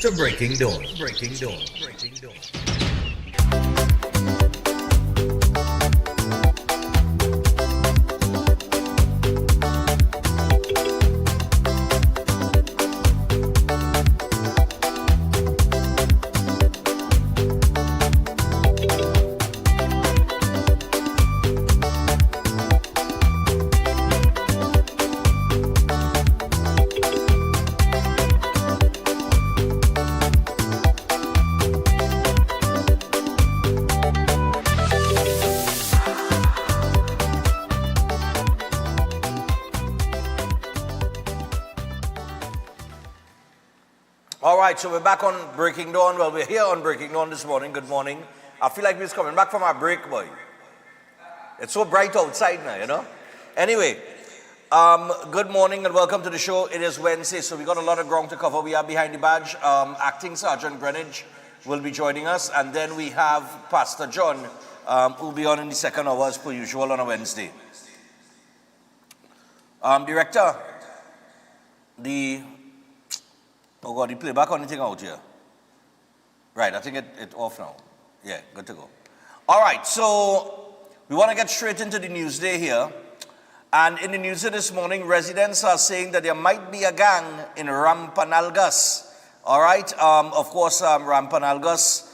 to Breaking Dawn. Breaking Dawn. Breaking Dawn. All right, so we're back on Breaking Dawn. Well, we're here on Breaking Dawn this morning. Good morning. I feel like we're coming back from our break, boy. It's so bright outside now, you know? Anyway, good morning and welcome to the show. It is Wednesday, so we got a lot of ground to cover. We are behind the badge. Acting Sergeant Greenwich will be joining us, and then we have Pastor John, who will be on in the second hour as per usual on a Wednesday. Director, oh God, the playback or anything out here? Right, I think it's off now. Yeah, good to go. All right, so we want to get straight into the news day here. And in the news day this morning, residents are saying that there might be a gang in Rampanalgas. All right, of course, Rampanalgas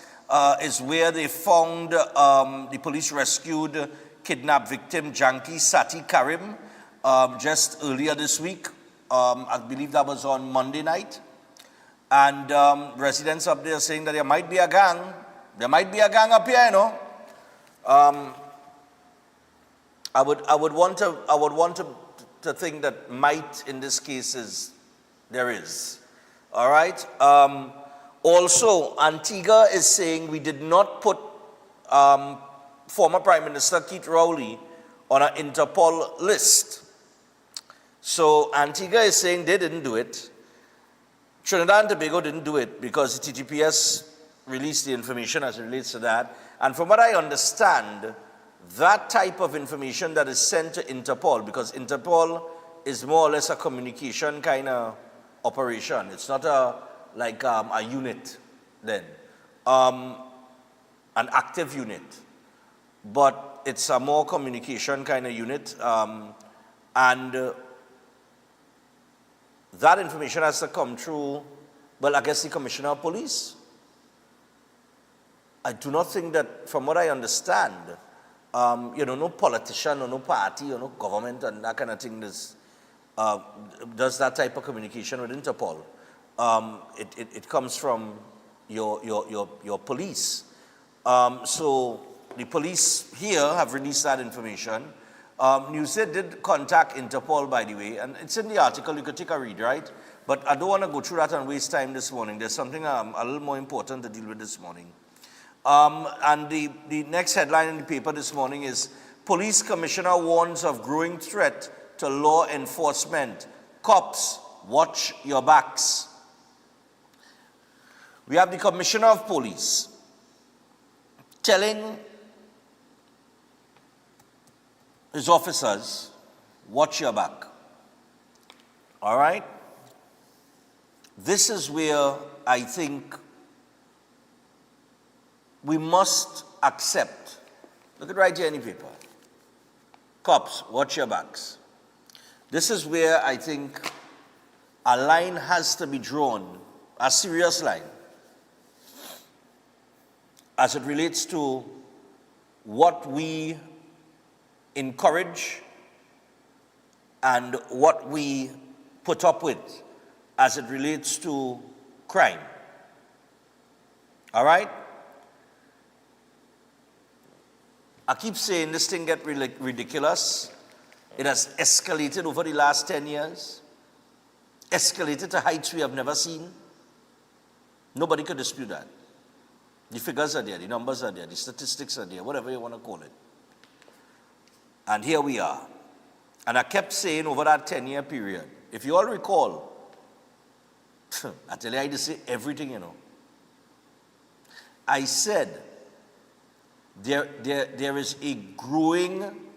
is where they found the police rescued kidnapped victim Janki Sati Karim just earlier this week. I believe that was on Monday night. And residents up there saying that there might be a gang. There might be a gang up here, you know. I would want to think that might in this case there is. All right. Also, Antigua is saying we did not put former Prime Minister Keith Rowley on an Interpol list. So Antigua is saying they didn't do it. Trinidad and Tobago didn't do it because the TTPS released the information as it relates to that. And from what I understand, that type of information that is sent to Interpol, because Interpol is more or less a communication kind of operation. It's not like a unit then, an active unit, but it's a more communication kind of unit. That information has to come through, well, I guess the Commissioner of Police. I do not think that, from what I understand, no politician or no party or no government and that kind of thing does that type of communication with Interpol. It comes from your police. So the police here have released that information. Newsday did contact Interpol, by the way, and it's in the article. You could take a read, right? But I don't want to go through that and waste time this morning. There's something a little more important to deal with this morning. And the next headline in the paper this morning is, Police Commissioner warns of growing threat to law enforcement. Cops, watch your backs. We have the Commissioner of Police telling his officers, watch your back. All right? This is where I think we must accept. Look at right here in the paper. Cops, watch your backs. This is where I think a line has to be drawn, a serious line, as it relates to what we encourage and what we put up with as it relates to crime. All right? I keep saying this thing get ridiculous. It has escalated over the last 10 years. Escalated to heights we have never seen. Nobody could dispute that. The figures are there, the numbers are there, the statistics are there, whatever you want to call it. And here we are. And I kept saying over that 10-year period, if you all recall, I tell you, I had to say everything, you know. I said, there is a growing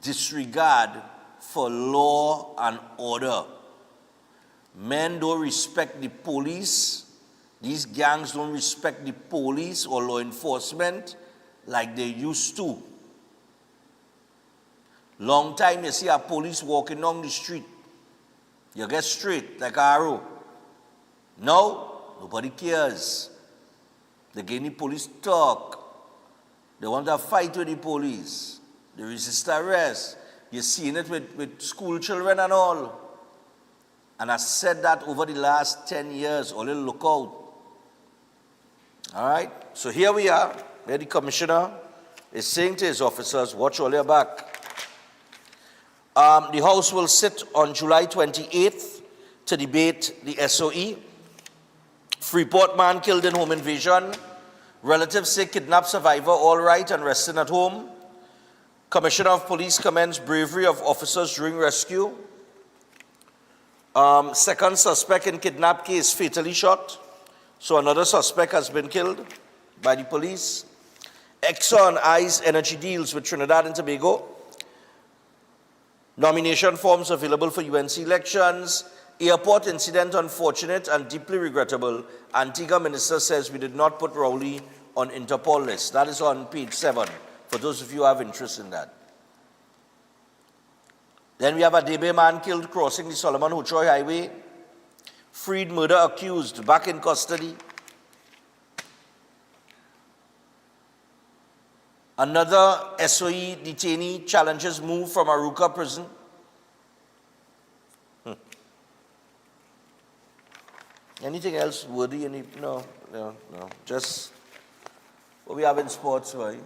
disregard for law and order. Men don't respect the police. These gangs don't respect the police or law enforcement like they used to. Long time you see a police walking down the street, you get straight like an arrow. Now, nobody cares. They give the police talk. They want to fight with the police. They resist arrest. You're seeing it with school children and all. And I said that over the last 10 years, only look out. All right? So here we are, where the commissioner is saying to his officers, watch all your back. The House will sit on July 28th to debate the SOE. Freeport man killed in home invasion. Relatives say kidnapped survivor all right and resting at home. Commissioner of Police commends bravery of officers during rescue. Second suspect in kidnap case fatally shot. So another suspect has been killed by the police. Exxon eyes energy deals with Trinidad and Tobago. Nomination forms available for UNC elections. Airport incident unfortunate and deeply regrettable. Antigua minister says we did not put Rowley on Interpol list. That is on page 7, for those of you who have interest in that. Then we have a Debe man killed crossing the Solomon Huchoy Highway. Freed murder accused back in custody. Another SOE detainee challenges move from Aruca prison. Anything else worthy? No. Just what we have in sports, boy.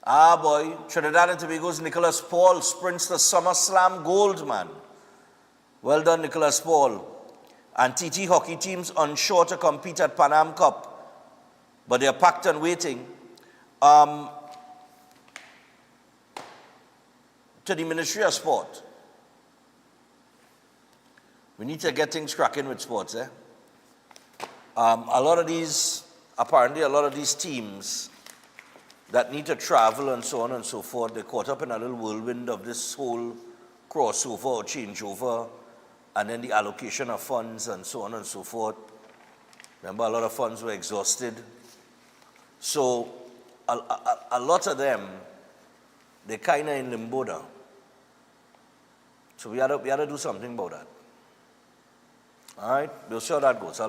Boy, Trinidad and Tobago's Nicholas Paul sprints the SummerSlam gold, man. Well done, Nicholas Paul. And TT hockey teams onshore to compete at Pan Am Cup, but they're packed and waiting. To the Ministry of Sport. We need to get things cracking with sports, eh? Apparently a lot of these teams that need to travel and so on and so forth, they're caught up in a little whirlwind of this whole crossover or changeover, and then the allocation of funds and so on and so forth. Remember, a lot of funds were exhausted. So a lot of them, they're kind of in limbo now. So we had to do something about that. All right, we'll see how that goes.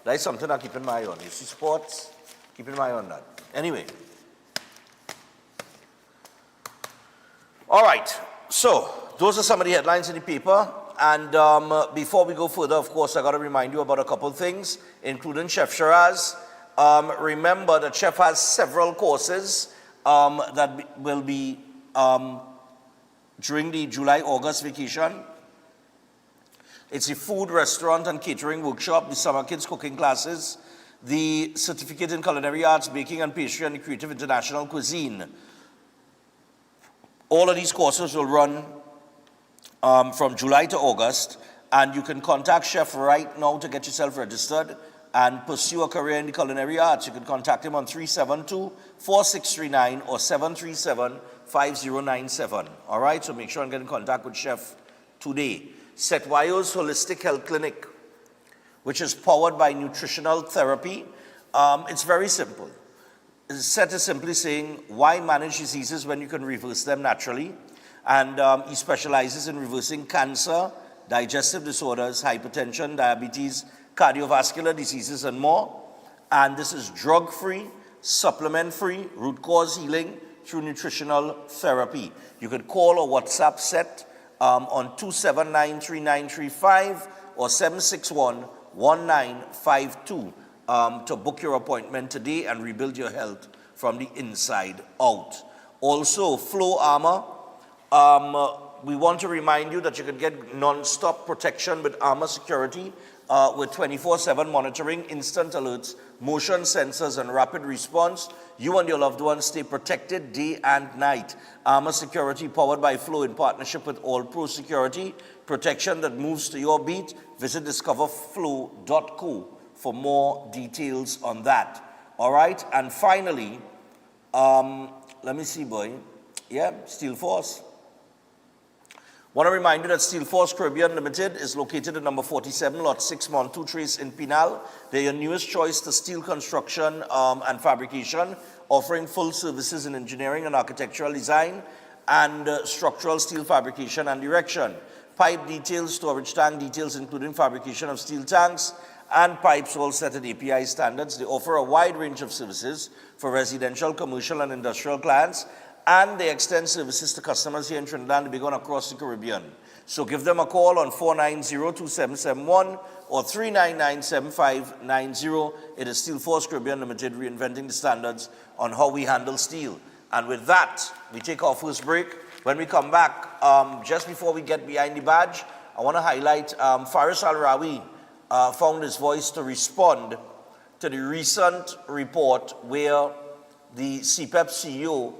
That's something I keep in my eye on. You see sports, keep in my eye on that. Anyway. All right, so those are some of the headlines in the paper. And before we go further, of course, I got to remind you about a couple of things, including Chef Shiraz. Remember that Chef has several courses that will be during the July-August vacation. It's the food, restaurant, and catering workshop, the summer kids cooking classes, the certificate in culinary arts, baking and pastry, and the creative international cuisine. All of these courses will run from July to August, and you can contact Chef right now to get yourself registered and pursue a career in the culinary arts. You can contact him on 372-4639 or 737-5097. All right, so make sure and get in contact with Chef today. Setwayo's Holistic Health Clinic, which is powered by nutritional therapy. It's very simple. Set is simply saying, why manage diseases when you can reverse them naturally? And he specializes in reversing cancer, digestive disorders, hypertension, diabetes, cardiovascular diseases, and more. And this is drug-free, supplement-free, root cause healing through nutritional therapy. You can call or WhatsApp Set on 279-3935 or 761-1952 to book your appointment today and rebuild your health from the inside out. Also, Flow Armor. We want to remind you that you can get non-stop protection with Armor Security with 24/7 monitoring, instant alerts, motion sensors, and rapid response. You and your loved ones stay protected day and night. Armor Security, powered by Flow in partnership with All Pro Security. Protection that moves to your beat. Visit discoverflow.co for more details on that. All right, and finally, let me see, boy. Yeah, Steel Force. Want to remind you that Steel Force Caribbean Limited is located at number 47, Lot 6, Montu Trace in Pinal. They're your newest choice to steel construction and fabrication, offering full services in engineering and architectural design and structural steel fabrication and erection. Pipe details, storage tank details, including fabrication of steel tanks and pipes, all set at API standards. They offer a wide range of services for residential, commercial, and industrial clients, and they extend services to customers here in Trinidad and Tobago and across the Caribbean. So give them a call on 490-2771 or 399-7590. It is Steel Force Caribbean Limited, reinventing the standards on how we handle steel. And with that, we take our first break. When we come back, just before we get behind the badge, I want to highlight Faris Al-Rawi found his voice to respond to the recent report where the CPEP CEO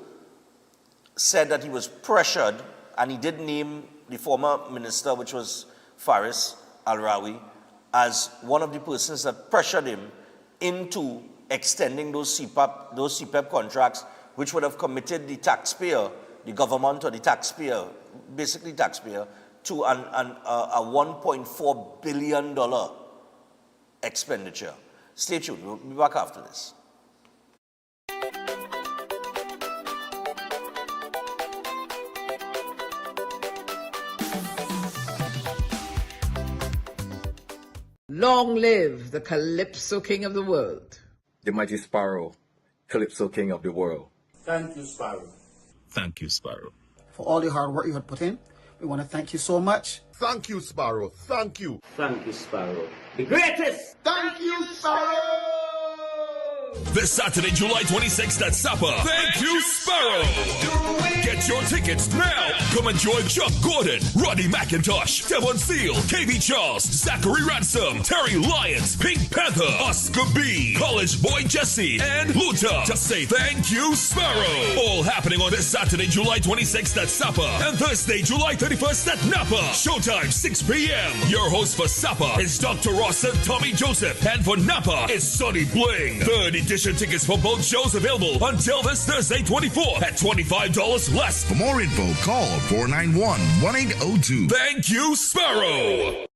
said that he was pressured, and he did name the former minister, which was Faris Al-Rawi, as one of the persons that pressured him into extending those CPEP contracts, which would have committed the taxpayer, the government or the taxpayer, basically taxpayer, to a $1.4 billion expenditure. Stay tuned. We'll be back after this. Long live the Calypso King of the world. The mighty Sparrow, Calypso King of the world. Thank you, Sparrow. Thank you, Sparrow. For all the hard work you had put in, we want to thank you so much. Thank you, Sparrow. Thank you. Thank you, Sparrow. The greatest! Thank you, Sparrow! This Saturday, July 26th at Sapa. Thank you, Sparrow. Get your tickets now. Come enjoy Chuck Gordon, Roddy McIntosh, Devon Seal, KB Charles, Zachary Ransom, Terry Lyons, Pink Panther, Oscar B, College Boy Jesse, and Luta to say thank you, Sparrow. All happening on this Saturday, July 26th at Sapa and Thursday, July 31st at Napa. Showtime 6 p.m. Your host for Sapa is Dr. Ross and Tommy Joseph, and for Napa is Sonny Bling. Third edition tickets for both shows available until this Thursday 24th at $25 less. For more info, call 491-1802. Thank you, Sparrow.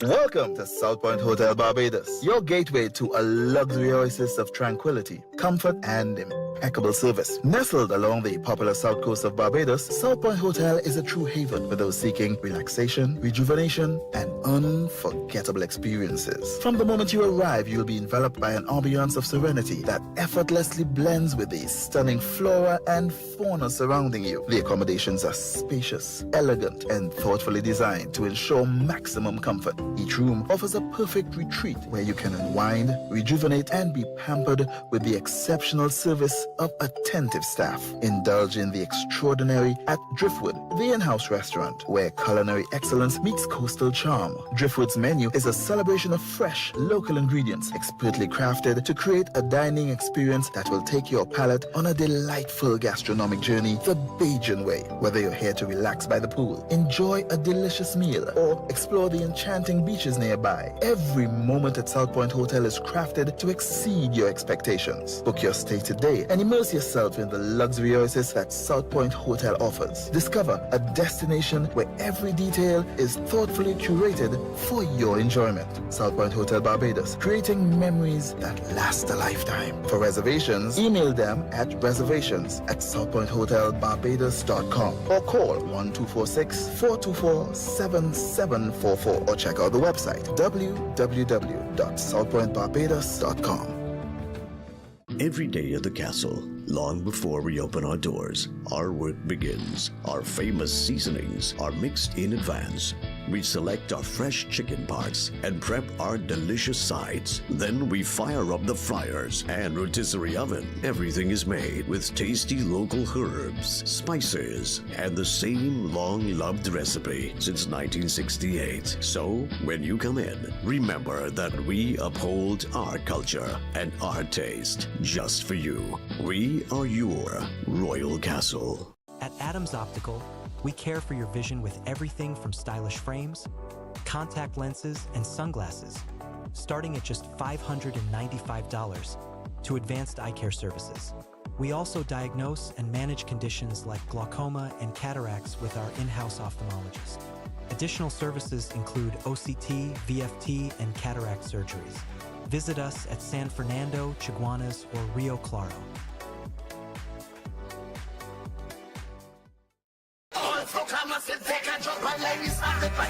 Welcome to South Point Hotel Barbados, your gateway to a luxury oasis of tranquility, comfort, and impeccable service. Nestled along the popular south coast of Barbados, South Point Hotel is a true haven for those seeking relaxation, rejuvenation, and unforgettable experiences. From the moment you arrive, you'll be enveloped by an ambiance of serenity that effortlessly blends with the stunning flora and fauna surrounding you. The accommodations are spacious, elegant, and thoughtfully designed to ensure maximum comfort. Each room offers a perfect retreat where you can unwind, rejuvenate, and be pampered with the exceptional service of attentive staff. Indulge in the extraordinary at Driftwood, the in-house restaurant where culinary excellence meets coastal charm. Driftwood's menu is a celebration of fresh, local ingredients, expertly crafted to create a dining experience that will take your palate on a delightful gastronomic journey the Bajan way. Whether you're here to relax by the pool, enjoy a delicious meal, or explore the enchanting beaches nearby, every moment at South Point Hotel is crafted to exceed your expectations. Book your stay today and immerse yourself in the luxury oasis that South Point Hotel offers. Discover a destination where every detail is thoughtfully curated for your enjoyment. South Point Hotel Barbados, creating memories that last a lifetime. For reservations, email them at reservations@southpointhotelbarbados.com or call 1246-424-7744 or check out the website www.southpointbarbados.com. Every day at the castle, long before we open our doors, our work begins. Our famous seasonings are mixed in advance. We select our fresh chicken parts and prep our delicious sides. Then we fire up the fryers and rotisserie oven. Everything is made with tasty local herbs, spices, and the same long-loved recipe since 1968. So, when you come in, remember that we uphold our culture and our taste just for you. We are your Royal Castle. At Adams Optical, we care for your vision with everything from stylish frames, contact lenses, and sunglasses, starting at just $595, to advanced eye care services. We also diagnose and manage conditions like glaucoma and cataracts with our in-house ophthalmologist. Additional services include OCT, VFT, and cataract surgeries. Visit us at San Fernando, Chaguanas, or Rio Claro.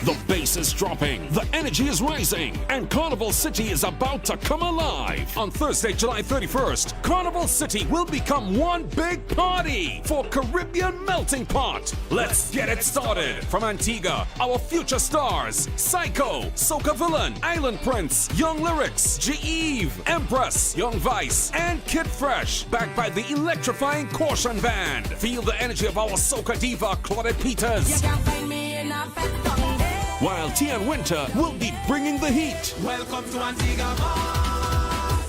The bass is dropping, the energy is rising, and Carnival City is about to come alive. On Thursday, July 31st, Carnival City will become one big party for Caribbean Melting Pot. Let's get it started. From Antigua, our future stars, Psycho, Soca Villain, Island Prince, Young Lyrics, G-Eve, Empress, Young Vice, and Kid Fresh, backed by the electrifying Caution Band. Feel the energy of our Soca diva, Claudette Peters. While Tian Winter will be bringing the heat. Welcome to Antigua.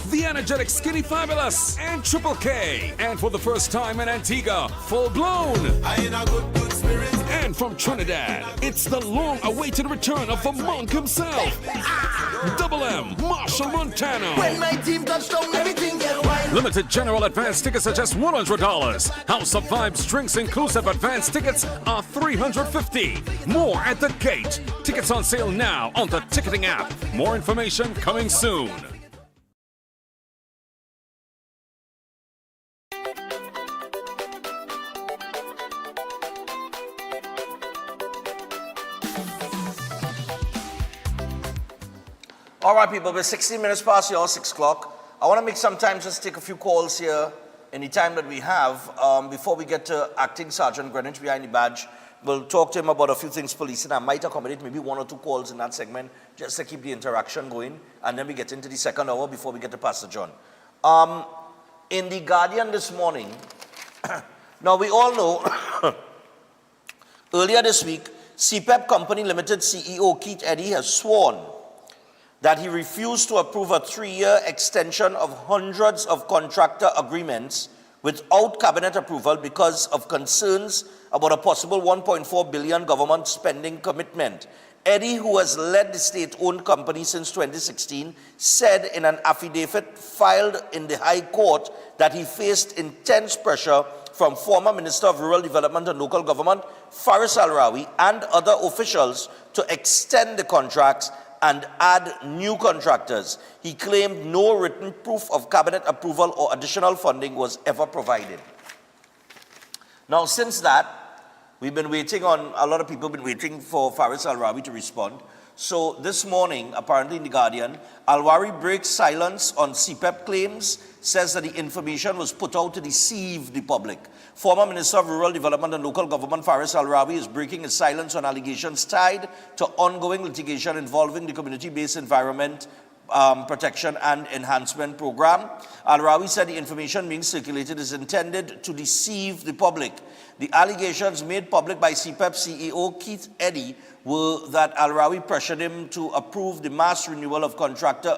The energetic Skinny Fabulous and Triple K. And for the first time in Antigua, full blown. Good spirit. And from Trinidad, it's the long-awaited return of the monk himself. Double M, Marshall Montano. When my team touched down, everything get wild. Limited general advance tickets are just $100. House of Vibes drinks inclusive advance tickets are $350. More at the gate. Tickets on sale now on the ticketing app. More information coming soon. All right, people, we're 16 minutes past your 6 o'clock. I want to make some time just take a few calls here in the time that we have. Before we get to Acting Sergeant Greenwich behind the badge, we'll talk to him about a few things policing. I might accommodate maybe 1 or 2 calls in that segment just to keep the interaction going. And then we get into the second hour before we get to Pastor John. In The Guardian this morning, now we all know, earlier this week, CPEP Company Limited CEO Keith Eddy has sworn that he refused to approve a 3-year extension of hundreds of contractor agreements without cabinet approval because of concerns about a possible $1.4 billion government spending commitment. Eddy, who has led the state-owned company since 2016, said in an affidavit filed in the High Court that he faced intense pressure from former Minister of Rural Development and Local Government, Faris Al-Rawi, and other officials to extend the contracts and add new contractors. He claimed no written proof of cabinet approval or additional funding was ever provided. Now, since that, we've been waiting on, a lot of people have been waiting for Faris Al-Rawi to respond. So this morning, apparently in The Guardian, Al-Rawi breaks silence on CPEP claims, says that the information was put out to deceive the public. Former Minister of Rural Development and Local Government Faris Al-Rawi is breaking his silence on allegations tied to ongoing litigation involving the Community-Based Environment Protection and Enhancement Program. Al-Rawi said the information being circulated is intended to deceive the public. The allegations made public by CPEP CEO Keith Eddy were that Al-Rawi pressured him to approve the mass renewal of contractor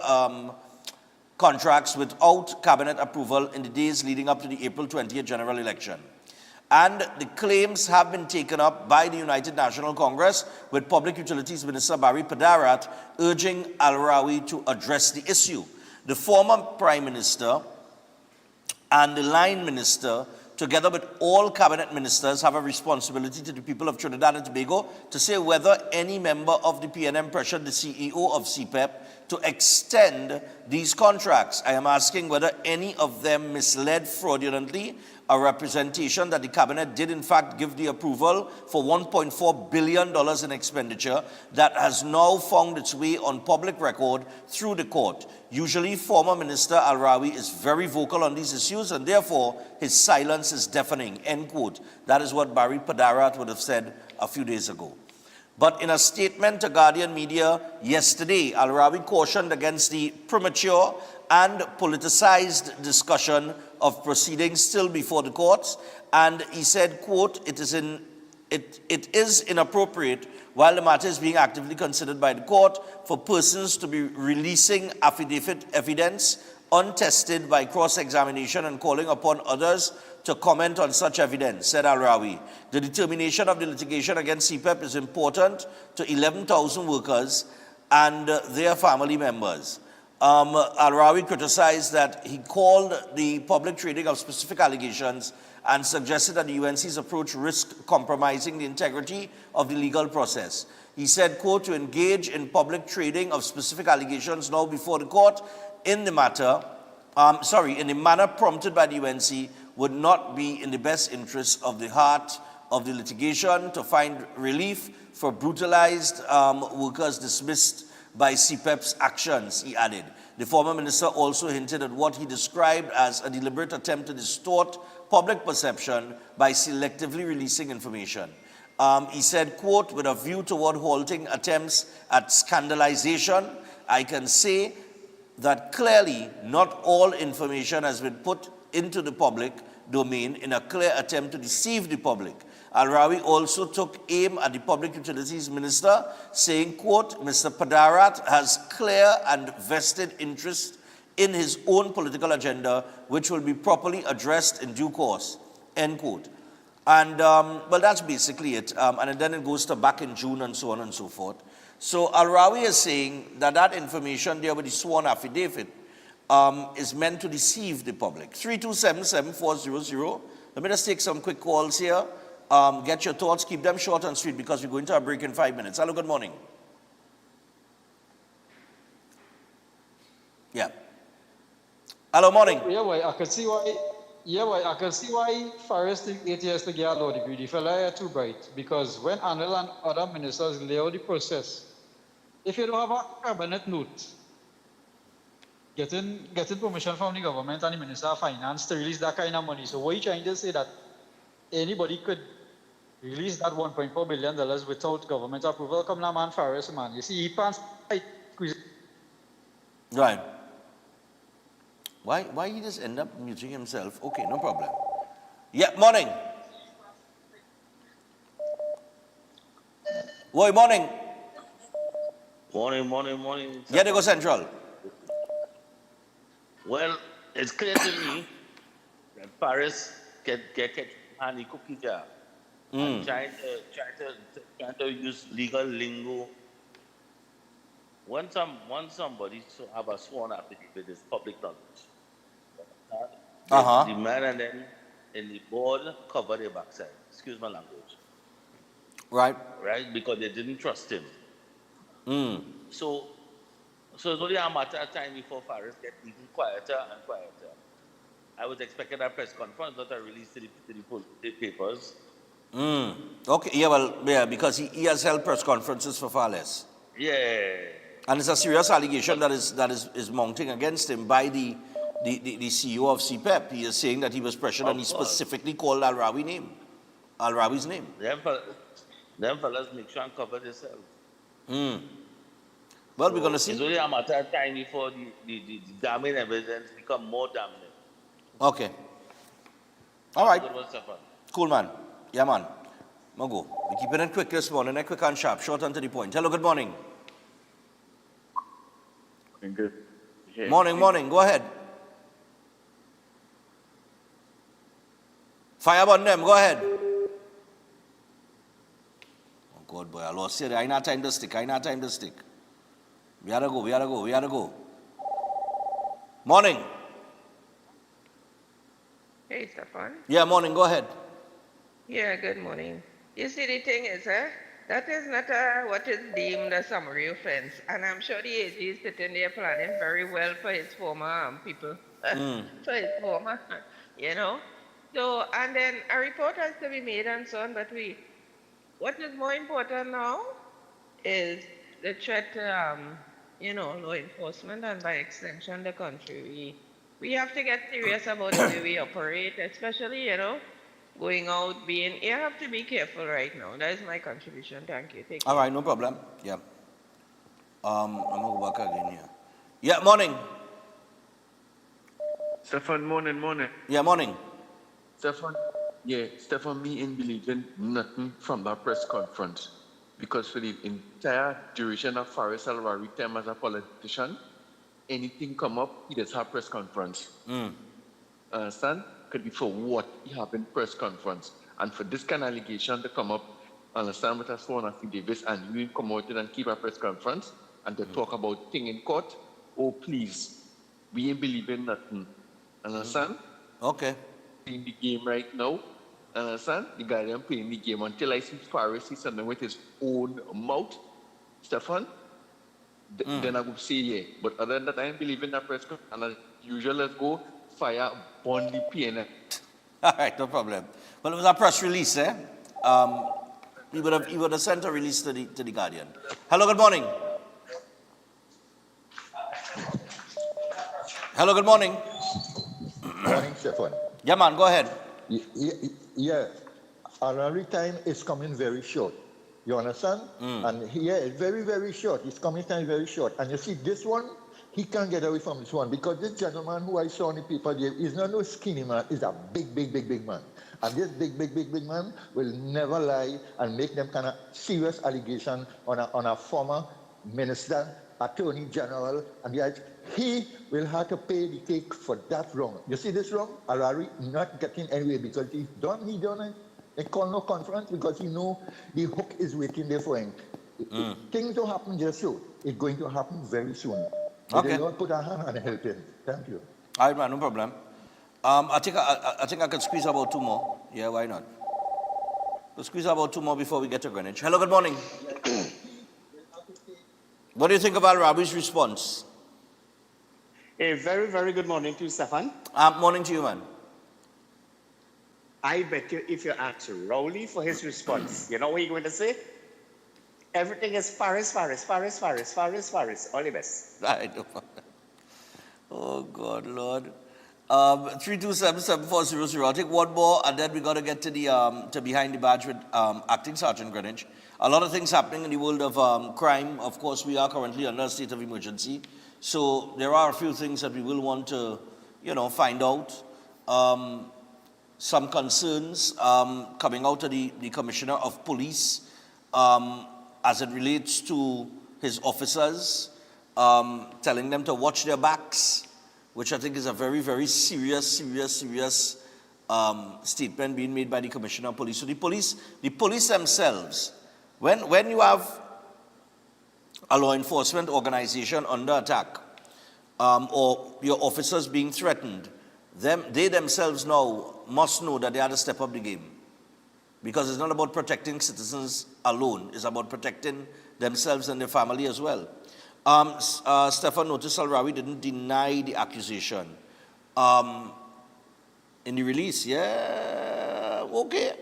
contracts without cabinet approval in the days leading up to the April 20th general election. And the claims have been taken up by the United National Congress, with Public Utilities Minister Barry Padarat urging Al-Rawi to address the issue. The former Prime Minister and the Line Minister, together with all cabinet ministers, have a responsibility to the people of Trinidad and Tobago to say whether any member of the PNM pressured the CEO of CPEP to extend these contracts. I am asking whether any of them misled fraudulently a representation that the cabinet did in fact give the approval for $1.4 billion in expenditure that has now found its way on public record through the court. Usually, former Minister Al-Rawi is very vocal on these issues, and therefore his silence is deafening, end quote. That is what Barry Padarat would have said a few days ago. But in a statement to Guardian Media yesterday, Al-Rawi cautioned against the premature and politicized discussion of proceedings still before the courts, and he said, quote, it is inappropriate while the matter is being actively considered by the court for persons to be releasing affidavit evidence untested by cross-examination and calling upon others to comment on such evidence, said Al-Rawi. The determination of the litigation against CPEP is important to 11,000 workers and their family members. Al-Rawi criticized that he called the public trading of specific allegations and suggested that the UNC's approach risked compromising the integrity of the legal process. He said, quote, to engage in public trading of specific allegations now before the court in the matter, in the manner prompted by the UNC would not be in the best interest of the heart of the litigation to find relief for brutalized workers dismissed by CPEP's actions, he added. The former minister also hinted at what he described as a deliberate attempt to distort public perception by selectively releasing information. He said, quote, with a view toward halting attempts at scandalization, I can say that clearly not all information has been put into the public domain in a clear attempt to deceive the public. Al-Rawi also took aim at the Public Utilities Minister, saying, quote, Mr. Padarat has clear and vested interest in his own political agenda, which will be properly addressed in due course, end quote. And, well, that's basically it. And then it goes to back in June and so on and so forth. So Al-Rawi is saying that that information there with the sworn affidavit is meant to deceive the public. 327-7400. Let me just take some quick calls here. Get your thoughts, keep them short and sweet because we're going to a break in 5 minutes. Hello, good morning. Yeah. Hello, morning. Yeah, well, I can see why. Yeah, well, I can see why Faris think 8 years to get a law degree. The fella are too bright because when Anil and other ministers lay out the process, if you don't have a cabinet note, getting permission from the government and the Minister of Finance to release that kind of money. So what are you trying to say that anybody could release that $1.4 billion without government approval? Come now, man, Faris, man. You see, he pants. Right. Why he just end up muting himself? Okay, no problem. Yeah, morning. Boy, morning. Morning. Yeah, they go Central. Well, it's clear to me that Paris get honey cookie jar and trying to use legal lingo. When somebody have a sworn affidavit, it's public knowledge. The man and then in the board cover their backside. Excuse my language. Right. Right? Because they didn't trust him. So it's only a matter of time before Faris get even quieter and quieter. I was expecting a press conference, not a release to the papers. Okay, yeah, because he has held press conferences for far less. Yeah. And it's a serious allegation that is mounting against him by the CEO of CPEP. He is saying that he was pressured and he specifically called Al-Rawi's name. Them fellas make sure and cover themselves. Well, we're going to see. It's only a matter of time before the damning evidence become more damning. Okay. All right. Good one, Stefan. Cool, man. Yeah, man. We're keeping it quick this morning, quick and sharp, short and to the point. Hello, good morning. Good. Yeah. Morning. Go ahead. Fire on them. Go ahead. Oh, God, boy. I lost it. I ain't have time to stick. We gotta go. Morning. Hey, Stefan. Yeah, morning. Go ahead. Yeah, good morning. You see, the thing is, that is not what is deemed a summary offense. And I'm sure the AG is sitting there planning very well for his former people. For his former, So, and then a report has to be made and so on, but what is more important now is the threat to, law enforcement and by extension the country. We have to get serious about the way we operate, especially, going out, you have to be careful right now. That is my contribution. Thank you. Take care. All right, no problem. Yeah. I'm going to go back again here. Yeah, morning. Stefan, morning. Yeah, morning. Stefan, me ain't believing nothing from that press conference. Because for the entire duration of Faris Al-Rawi time as a politician, anything come up, he does have press conference. Understand? Could be for what he happened press conference. And for this kind of allegation to come up, understand what I sworn affidavits and you come out and keep a press conference and to talk about thing in court, oh, please, we ain't believing nothing. Understand? Okay. In the game right now. Understand? The guy them playing the game until I see Faris see something with his own mouth, Stefan. Then I would say yeah. But other than that, I ain't believing that press conference. And as usual, let's go fire Bond the PNF. All right, no problem. Well, it was a press release, eh? He would have sent a release to the Guardian. Hello, good morning. Hello, good morning. Morning, Stefan. Yeah, man, go ahead. Yeah, Harare time is coming very short. You understand? And here it's very, very short. His coming time is very short. And you see, this one, he can't get away from this one because this gentleman who I saw in the paper there is not no skinny man. He's a big, big, big, big man. And this big, big, big, big man will never lie and make them kind of serious allegation on a former minister, attorney general, and yet he will have to pay the cake for that wrong. You see this wrong? Harare not getting anywhere because he done they call no conference because he know the hook is waiting there for him. Things don't happen just so. It's going to happen very soon. Okay. They don't put a hand and help him. Thank you. All right, man, no problem. I think I could squeeze about 2 more. Yeah, why not? We'll squeeze about 2 more before we get to Greenwich. Hello, good morning. What do you think of Al Rabi's response? A very, very good morning to you, Stefan. Morning to you, man. I bet you if you ask Rowley for his response, you know what he's going to say? Everything is Faris, Faris, Faris, Faris, Faris, Faris. All the best. I know. Oh, God, Lord. 327-7400. I'll take 1 more, and then we got to get to the to Behind the Badge with Acting Sergeant Greenwich. A lot of things happening in the world of crime. Of course, we are currently under a state of emergency. So there are a few things that we will want to, find out. Some concerns coming out of the Commissioner of Police as it relates to his officers, telling them to watch their backs, which I think is a very, very serious statement being made by the Commissioner of Police. So the police themselves, when you have a law enforcement organization under attack, or your officers being threatened, they themselves now must know that they have to step up the game. Because it's not about protecting citizens alone, it's about protecting themselves and their family as well. Stefan noticed Al-Rawi didn't deny the accusation. In the release, yeah, okay.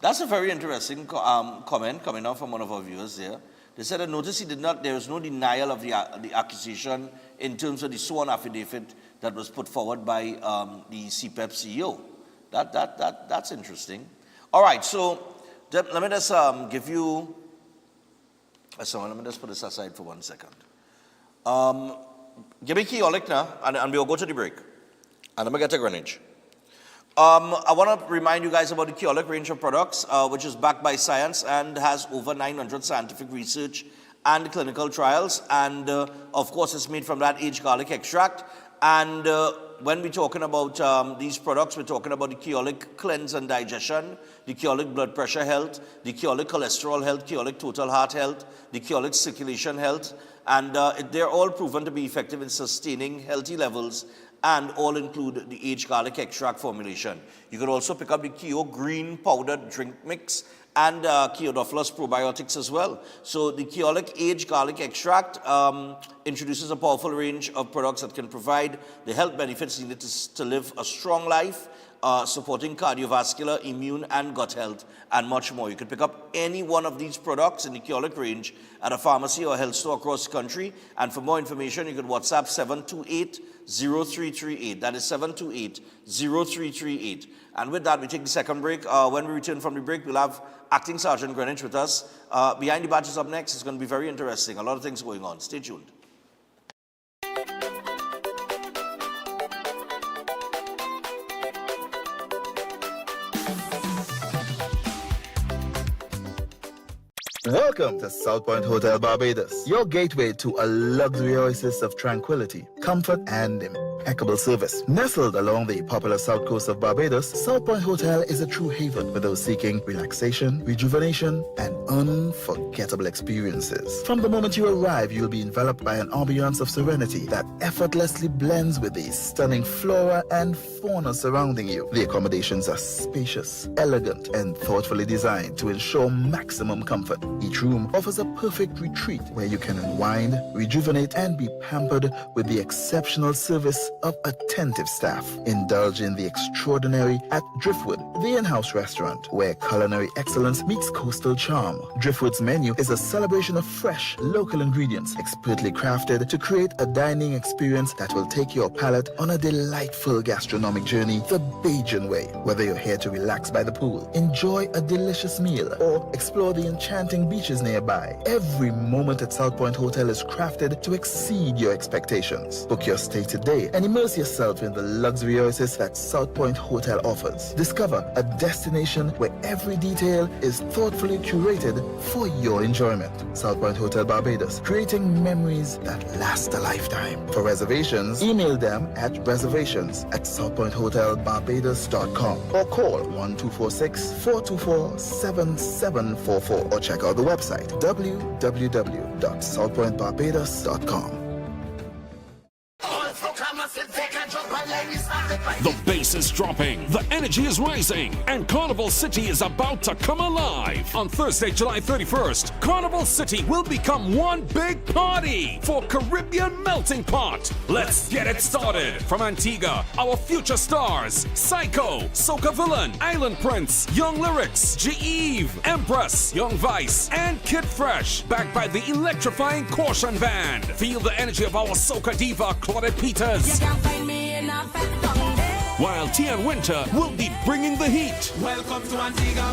That's a very interesting comment coming out from one of our viewers here. They said that notice there was no denial of the accusation in terms of the sworn affidavit that was put forward by the CPEP CEO. That's interesting. All right, so let me just give you. Let me just put this aside for 1 second. Give me Keolik now, and we'll go to the break. And I'm going to get to Greenwich. I want to remind you guys about the Keolik range of products, which is backed by science and has over 900 scientific research and clinical trials. And, of course, it's made from that aged garlic extract. And when we're talking about these products, we're talking about the Keolik cleanse and digestion, the Keolik blood pressure health, the Keolik cholesterol health, Keolik total heart health, the Keolik circulation health. And they're all proven to be effective in sustaining healthy levels and all include the aged garlic extract formulation. You could also pick up the Keo green powdered drink mix and Keodophilus probiotics as well. So the Keolik aged garlic extract introduces a powerful range of products that can provide the health benefits needed to live a strong life, supporting cardiovascular, immune, and gut health, and much more. You can pick up any one of these products in the Keolik range at a pharmacy or health store across the country. And for more information, you can WhatsApp 728-0338. That is 728-0338. And with that, we take the second break. When we return from the break, we'll have Acting Sergeant Greenwich with us. Behind the Badge is up next. It's going to be very interesting. A lot of things going on. Stay tuned. Welcome to South Point Hotel Barbados, your gateway to a luxury oasis of tranquility. comfort, and impeccable service. Nestled along the popular south coast of Barbados, South Point Hotel is a true haven for those seeking relaxation, rejuvenation, and unforgettable experiences. From the moment you arrive, you'll be enveloped by an ambiance of serenity that effortlessly blends with the stunning flora and fauna surrounding you. The accommodations are spacious, elegant, and thoughtfully designed to ensure maximum comfort. Each room offers a perfect retreat where you can unwind, rejuvenate, and be pampered with the exceptional service of attentive staff. Indulge in the extraordinary at Driftwood, the in-house restaurant, where culinary excellence meets coastal charm. Driftwood's menu is a celebration of fresh, local ingredients, expertly crafted to create a dining experience that will take your palate on a delightful gastronomic journey the Bajan way. Whether you're here to relax by the pool, enjoy a delicious meal, or explore the enchanting beaches nearby, every moment at South Point Hotel is crafted to exceed your expectations. Book your stay today and immerse yourself in the luxury oasis that South Point Hotel offers. Discover a destination where every detail is thoughtfully curated for your enjoyment. South Point Hotel Barbados, creating memories that last a lifetime. For reservations, email them at reservations@southpointhotelbarbados.com or call 1246-424-7744 or check out the website www.southpointbarbados.com. The bass is dropping, the energy is rising, and Carnival City is about to come alive. On Thursday, July 31st, Carnival City will become one big party for Caribbean Melting Pot. Let's get it started. From Antigua, our future stars, Psycho, Soca Villain, Island Prince, Young Lyrics, G-Eve, Empress, Young Vice, and Kid Fresh, backed by the electrifying Caution Band. Feel the energy of our Soca diva, Claudette Peters. You can't find me in a while Tian Winter will be bringing the heat. Welcome to Antigua.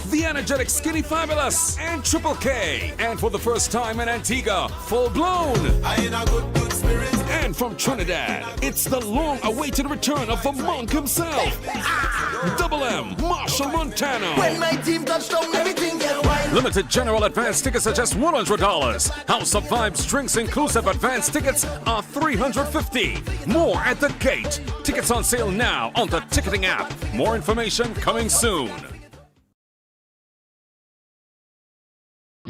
The energetic Skinny Fabulous and Triple K. And for the first time in Antigua, Full Blown. Good spirit. And from Trinidad, it's the long-awaited return of the monk himself. Double M, Marshall Montano. When my team touchdown, everything get wild. Limited general advance tickets are just $100. House of Vibes drinks inclusive advance tickets are $350. More at the gate. Tickets on sale now on the ticketing app. More information coming soon.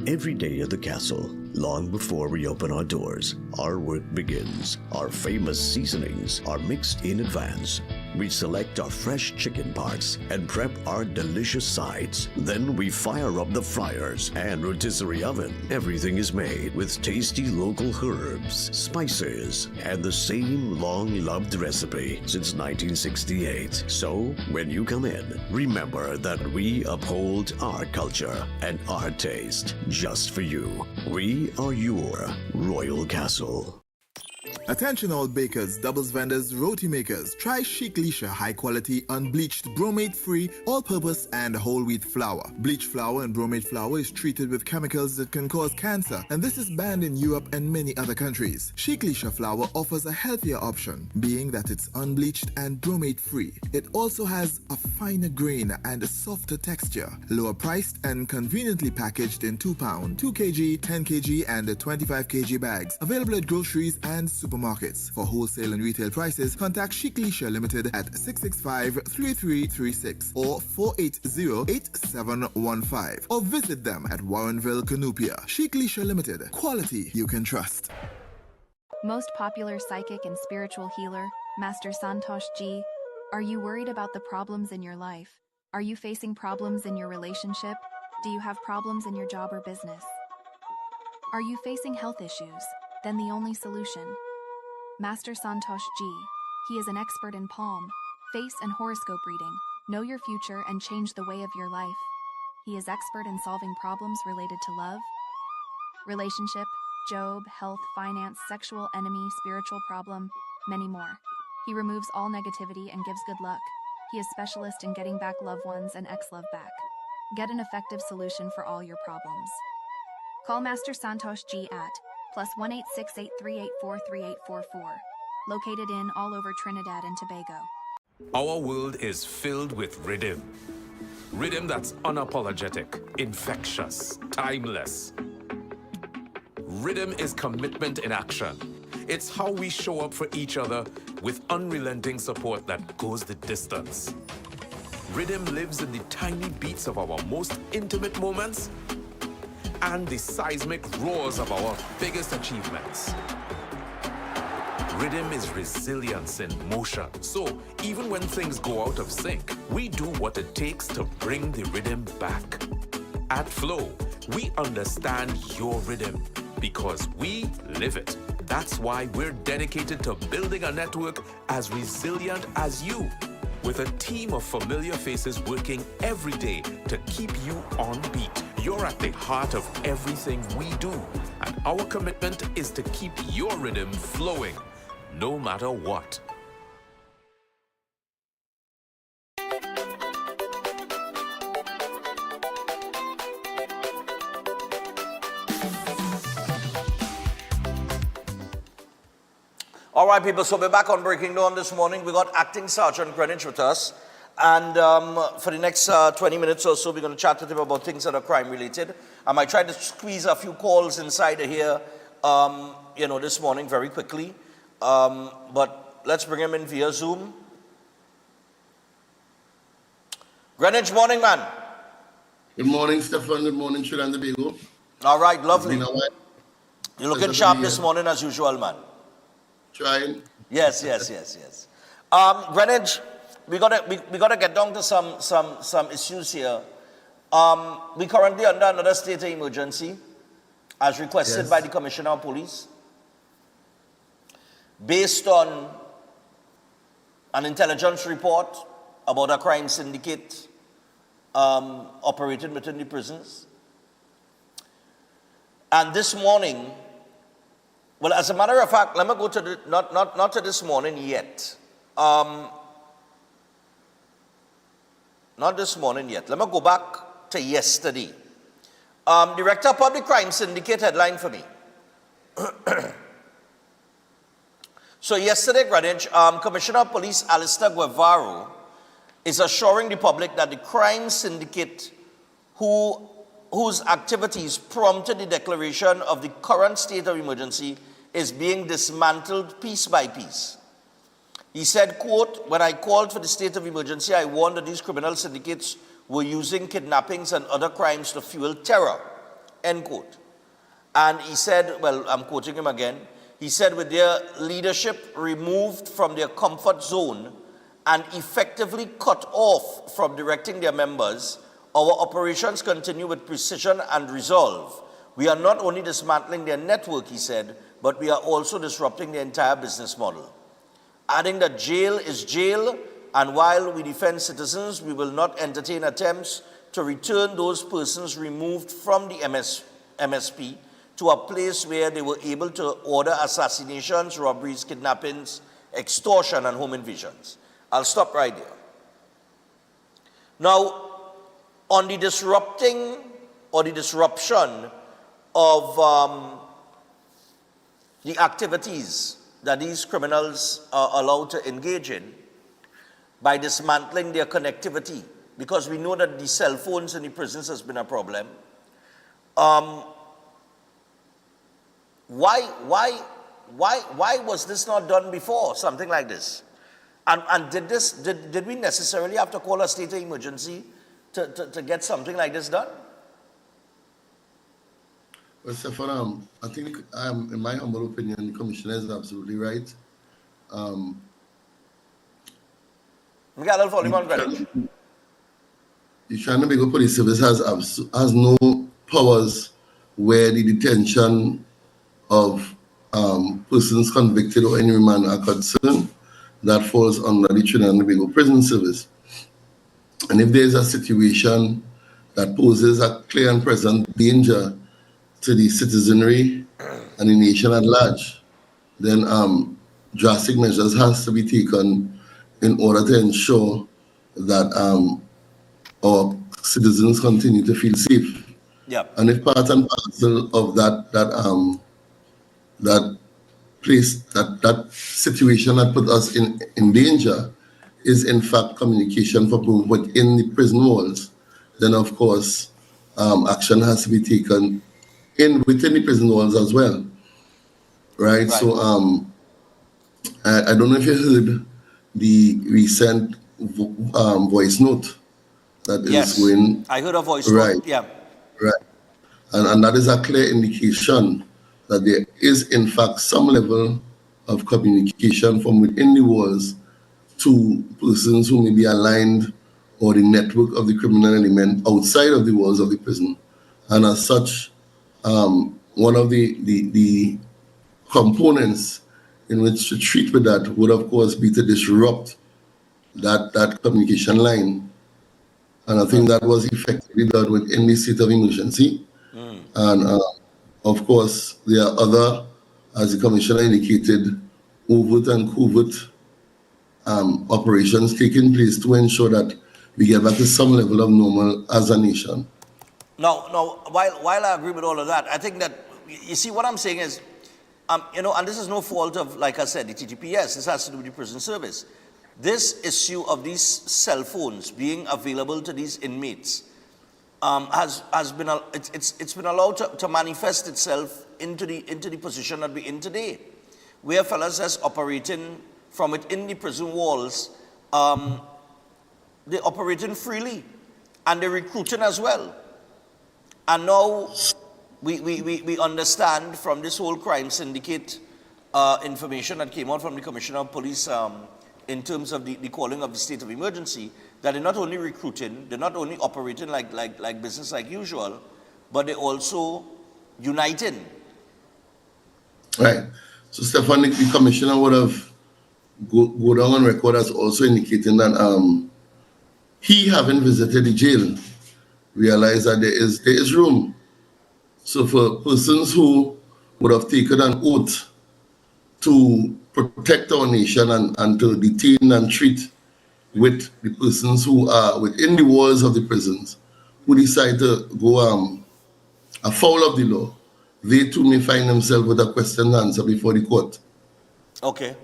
Every day at the castle, long before we open our doors, our work begins. Our famous seasonings are mixed in advance. We select our fresh chicken parts and prep our delicious sides. Then we fire up the fryers and rotisserie oven. Everything is made with tasty local herbs, spices, and the same long-loved recipe since 1968. So, when you come in, remember that we uphold our culture and our taste just for you. We are your Royal Castle. Attention all bakers, doubles vendors, roti makers. Try Chic Lisha high quality unbleached bromate free all-purpose and whole wheat flour. Bleached flour and bromate flour is treated with chemicals that can cause cancer, and this is banned in Europe and many other countries. Chic Lisha flour offers a healthier option, being that it's unbleached and bromate free. It also has a finer grain and a softer texture, lower priced and conveniently packaged in 2 pound, 2 kg, 10 kg and 25 kg bags. Available at groceries and supermarkets. For wholesale and retail prices, contact Chic Lisha Limited at 665-3336 or 480-8715 or visit them at Warrenville, Canupia. Chic Lisha Limited. Quality you can trust. Most popular psychic and spiritual healer, Master Santosh Ji. Are you worried about the problems in your life? Are you facing problems in your relationship? Do you have problems in your job or business? Are you facing health issues? Then the only solution. Master Santosh Ji. He is an expert in palm, face and horoscope reading. Know your future and change the way of your life. He is expert in solving problems related to love, relationship, job, health, finance, sexual, enemy, spiritual problem, many more. He removes all negativity and gives good luck. He is specialist in getting back loved ones and ex-love back. Get an effective solution for all your problems. Call Master Santosh Ji at +1 868-384-3844. Located in all over Trinidad and Tobago. Our world is filled with rhythm. Rhythm that's unapologetic, infectious, timeless. Rhythm is commitment in action. It's how we show up for each other with unrelenting support that goes the distance. Rhythm lives in the tiny beats of our most intimate moments and the seismic roars of our biggest achievements. Rhythm is resilience in motion. So even when things go out of sync, we do what it takes to bring the rhythm back. At Flow, we understand your rhythm because we live it. That's why we're dedicated to building a network as resilient as you, with a team of familiar faces working every day to keep you on beat. You're at the heart of everything we do, and our commitment is to keep your rhythm flowing, no matter what. All right, people, so we're back on Breaking Dawn this morning. We got Acting Sergeant Greenwich with us. And for the next 20 minutes or so, we're going to chat with him about things that are crime-related. I might try to squeeze a few calls inside of here, this morning very quickly. But let's bring him in via Zoom. Greenwich, morning, man. Good morning, Stefan. Good morning, Trinidad and Tobago. All right, lovely. It's been a while. You're looking sharp this morning as usual, man. Trying. Yes. Greenwich, we gotta get down to some issues here. We currently under another state of emergency, as requested by the Commissioner of Police, based on an intelligence report about a crime syndicate operating within the prisons. And this morning, well, as a matter of fact, let me go to not to this morning yet. Not this morning yet. Let me go back to yesterday. Director of Public Crime Syndicate headline for me. So yesterday, Greenwich, Commissioner of Police Alistair Guevara is assuring the public that the crime syndicate whose activities prompted the declaration of the current state of emergency is being dismantled piece by piece. He said, quote, "When I called for the state of emergency, I warned that these criminal syndicates were using kidnappings and other crimes to fuel terror," end quote. And he said, well, I'm quoting him again, he said, "With their leadership removed from their comfort zone and effectively cut off from directing their members, our operations continue with precision and resolve. We are not only dismantling their network," he said, "but we are also disrupting the entire business model." Adding that jail is jail, and while we defend citizens, we will not entertain attempts to return those persons removed from the MSP to a place where they were able to order assassinations, robberies, kidnappings, extortion, and home invasions. I'll stop right there. Now, on the disrupting or the disruption of the activities that these criminals are allowed to engage in by dismantling their connectivity, because we know that the cell phones in the prisons has been a problem. Why was this not done before, something like this? And did we necessarily have to call a state of emergency to get something like this done? Well, Stefan, I think, in my humble opinion, the Commissioner is absolutely right. We got a little volume on, Greenwich. The Trinidad and Tobago Police Service has no powers where the detention of persons convicted or any remand are concerned. That falls under the Trinidad and Tobago Prison Service. And if there is a situation that poses a clear and present danger to the citizenry and the nation at large, then drastic measures has to be taken in order to ensure that our citizens continue to feel safe. Yep. And if part and parcel of that situation that put us in danger is in fact communication for both within the prison walls, then of course action has to be taken within the prison walls as well, right? So I don't know if you heard the recent voice note that is going. I heard a voice right, note. Yeah. right, and that is a clear indication that there is in fact some level of communication from within the walls to persons who may be aligned or the network of the criminal element outside of the walls of the prison. And as such, one of the components in which to treat with that would, of course, be to disrupt that communication line. And I think that was effectively done within the state of emergency. And of course, there are other, as the commissioner indicated, overt and covert operations taking place to ensure that we get back to some level of normal as a nation. Now, while I agree with all of that, I think that, you see, what I'm saying is, and this is no fault of, like I said, the TTPS. This has to do with the prison service. This issue of these cell phones being available to these inmates has been it's been allowed to manifest itself into the position that we're in today, where fellas that's operating from within the prison walls, they're operating freely, and they're recruiting as well. And now we understand from this whole crime syndicate information that came out from the Commissioner of Police in terms of the calling of the state of emergency, that they're not only recruiting, they're not only operating like business like usual, but they're also uniting. Right. So Stefan, the Commissioner would have go down on record as also indicating that he, having visited the jail, realized that there is room. So for persons who would have taken an oath to protect our nation and to detain and treat with the persons who are within the walls of the prisons, who decide to go afoul of the law, they too may find themselves with a question and answer before the court. Okay.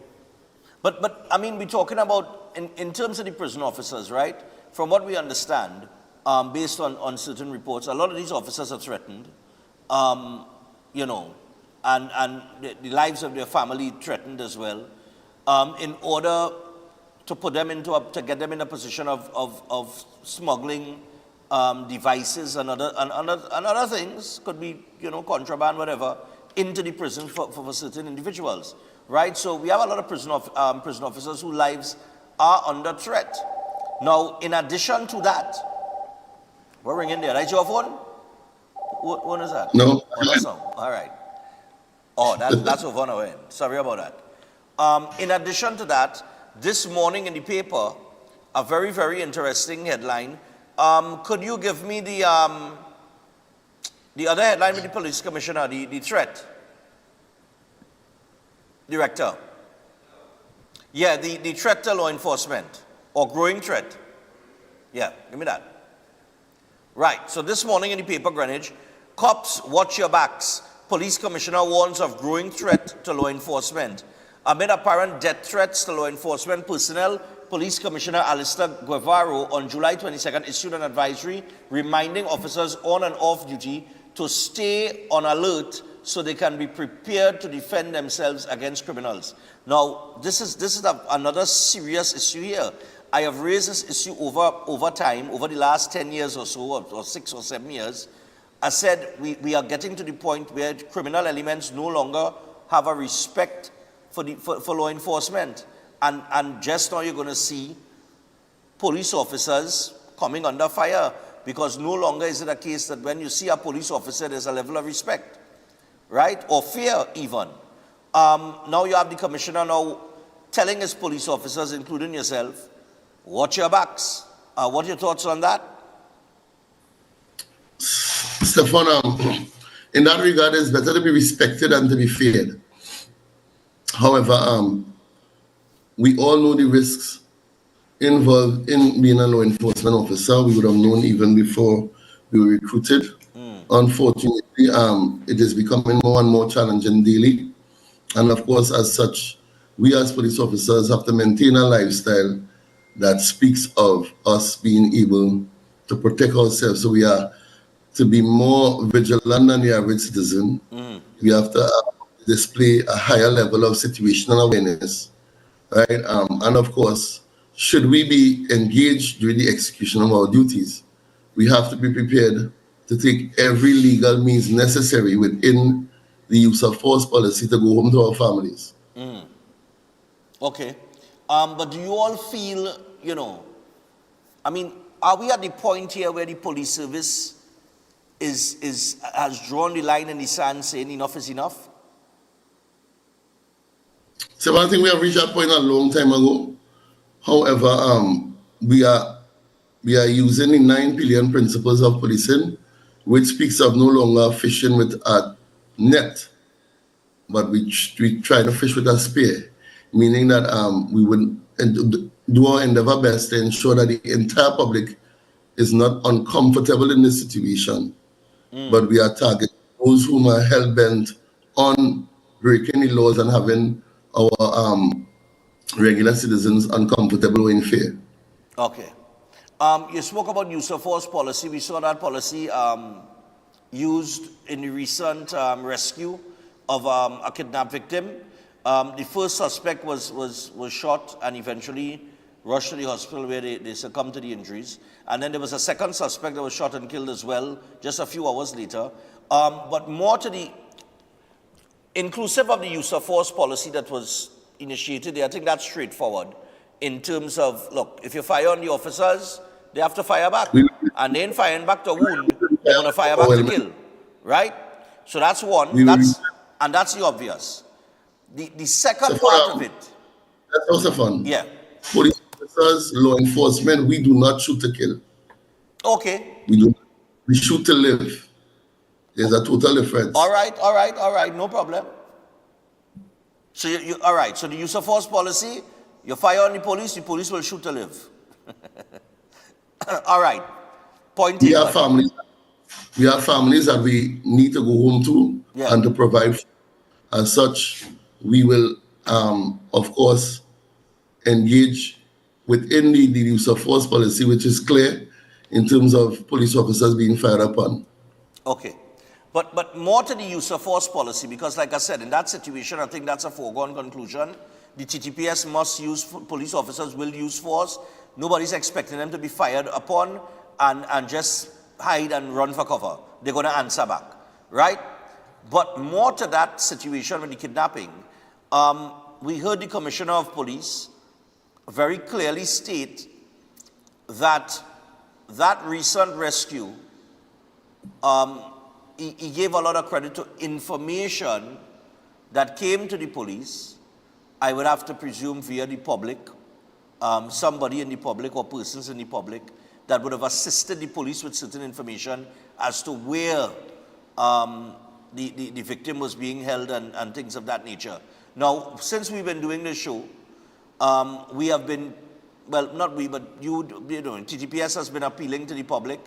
But I mean, we're talking about, in terms of the prison officers, right? From what we understand, based on certain reports, a lot of these officers are threatened, and the lives of their family threatened as well, in order to put them to get them in a position of smuggling devices and other things, could be, contraband, whatever, into the prison for certain individuals, right? So we have a lot of prison officers whose lives are under threat. Now, in addition to that, we're ringing there. Right, your phone? What is that? No. Oh, that's not. All right. Oh, that's over on our end. Sorry about that. In addition to that, this morning in the paper, a very, very interesting headline. Could you give me the other headline with the police commissioner, the threat? Director. Yeah, the threat to law enforcement, or growing threat. Yeah, give me that. Right, so this morning in the paper, Greenwich, cops watch your backs. Police commissioner warns of growing threat to law enforcement. Amid apparent death threats to law enforcement personnel, Police Commissioner Alistair Guevara on July 22nd issued an advisory reminding officers on and off duty to stay on alert so they can be prepared to defend themselves against criminals. Now, this is another serious issue here. I have raised this issue over time, over the last 10 years or so, or 6 or 7 years. I said we are getting to the point where criminal elements no longer have a respect for law enforcement. And just now you're going to see police officers coming under fire, because no longer is it a case that when you see a police officer, there's a level of respect, right? Or fear even. Now you have the commissioner now telling his police officers, including yourself, watch your backs. What are your thoughts on that? Stefan, in that regard, it's better to be respected than to be feared. However, we all know the risks involved in being a law enforcement officer. We would have known even before we were recruited. Unfortunately, it is becoming more and more challenging daily. And of course, as such, we as police officers have to maintain a lifestyle that speaks of us being able to protect ourselves. So we are to be more vigilant than the average citizen. We have to display a higher level of situational awareness, right? And of course, should we be engaged during the execution of our duties, we have to be prepared to take every legal means necessary within the use of force policy to go home to our families. Okay. But do you all feel, I mean, are we at the point here where the police service has drawn the line in the sand saying enough is enough? So I think we have reached that point a long time ago. However, we are using the 9 billion principles of policing, which speaks of no longer fishing with a net, but we try to fish with a spear, meaning that we would do our endeavor best to ensure that the entire public is not uncomfortable in this situation, but we are targeting those whom are hell-bent on breaking the laws and having our regular citizens uncomfortable or in fear. Okay. You spoke about use of force policy. We saw that policy used in the recent rescue of a kidnapped victim. The first suspect was shot and eventually rushed to the hospital where they succumbed to the injuries. And then there was a second suspect that was shot and killed as well, just a few hours later. But more to the inclusive of the use of force policy that was initiated there, I think that's straightforward in terms of, look, if you fire on the officers, they have to fire back. And they ain't firing back to wound, they're going to fire back to kill. Right? So that's one. And that's the obvious. The second part of it. That's also fun. Yeah. Police officers, law enforcement, we do not shoot to kill. Okay. We shoot to live. There's a total difference. All right, no problem. So all right, so the use of force policy, you fire on the police will shoot to live. All right. Point taken. We have families that we need to go home to and to provide. As such, we will, of course, engage within the use of force policy, which is clear in terms of police officers being fired upon. Okay. But more to the use of force policy, because like I said, in that situation, I think that's a foregone conclusion. The TTPS must use, police officers will use force. Nobody's expecting them to be fired upon and just hide and run for cover. They're going to answer back, right? But more to that situation with the kidnapping, we heard the Commissioner of Police very clearly state that that recent rescue, he gave a lot of credit to information that came to the police, I would have to presume via the public, somebody in the public or persons in the public that would have assisted the police with certain information as to where the victim was being held and things of that nature. Now, since we've been doing this show, we have been, well, not we, but you know, TTPS has been appealing to the public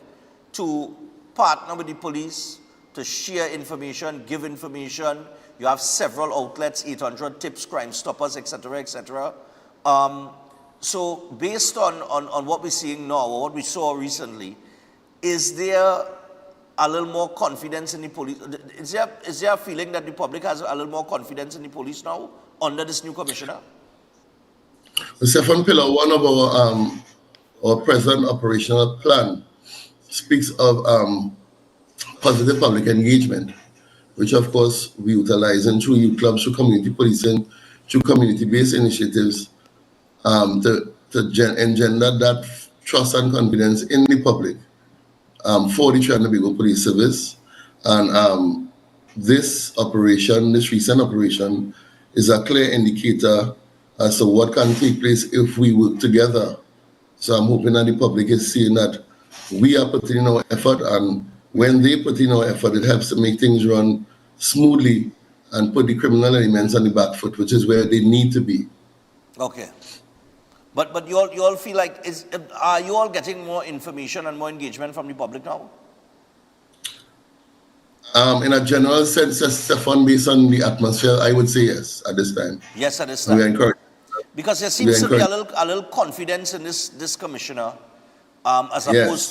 to partner with the police, to share information, give information. You have several outlets, 800 tips, Crime Stoppers, etc., etc. So based on what we're seeing now, or what we saw recently, is there a little more confidence in the police? Is there a feeling that the public has a little more confidence in the police now under this new commissioner? The second pillar, one of our present operational plan, speaks of positive public engagement, which of course we utilize through youth clubs, through community policing, through community-based initiatives to engender that trust and confidence in the public for the Trinidad and Tobago Police Service. And this recent operation, is a clear indicator as to what can take place if we work together. So I'm hoping that the public is seeing that we are putting in our effort, and when they put in our effort, it helps to make things run smoothly and put the criminal elements on the back foot, which is where they need to be. Okay. But you all feel like, are you all getting more information and more engagement from the public now? In a general sense, Stefan, based on the atmosphere, I would say yes at this time. Yes, at this time. We are encouraged. Because there seems to be a little confidence in this commissioner as Yes. opposed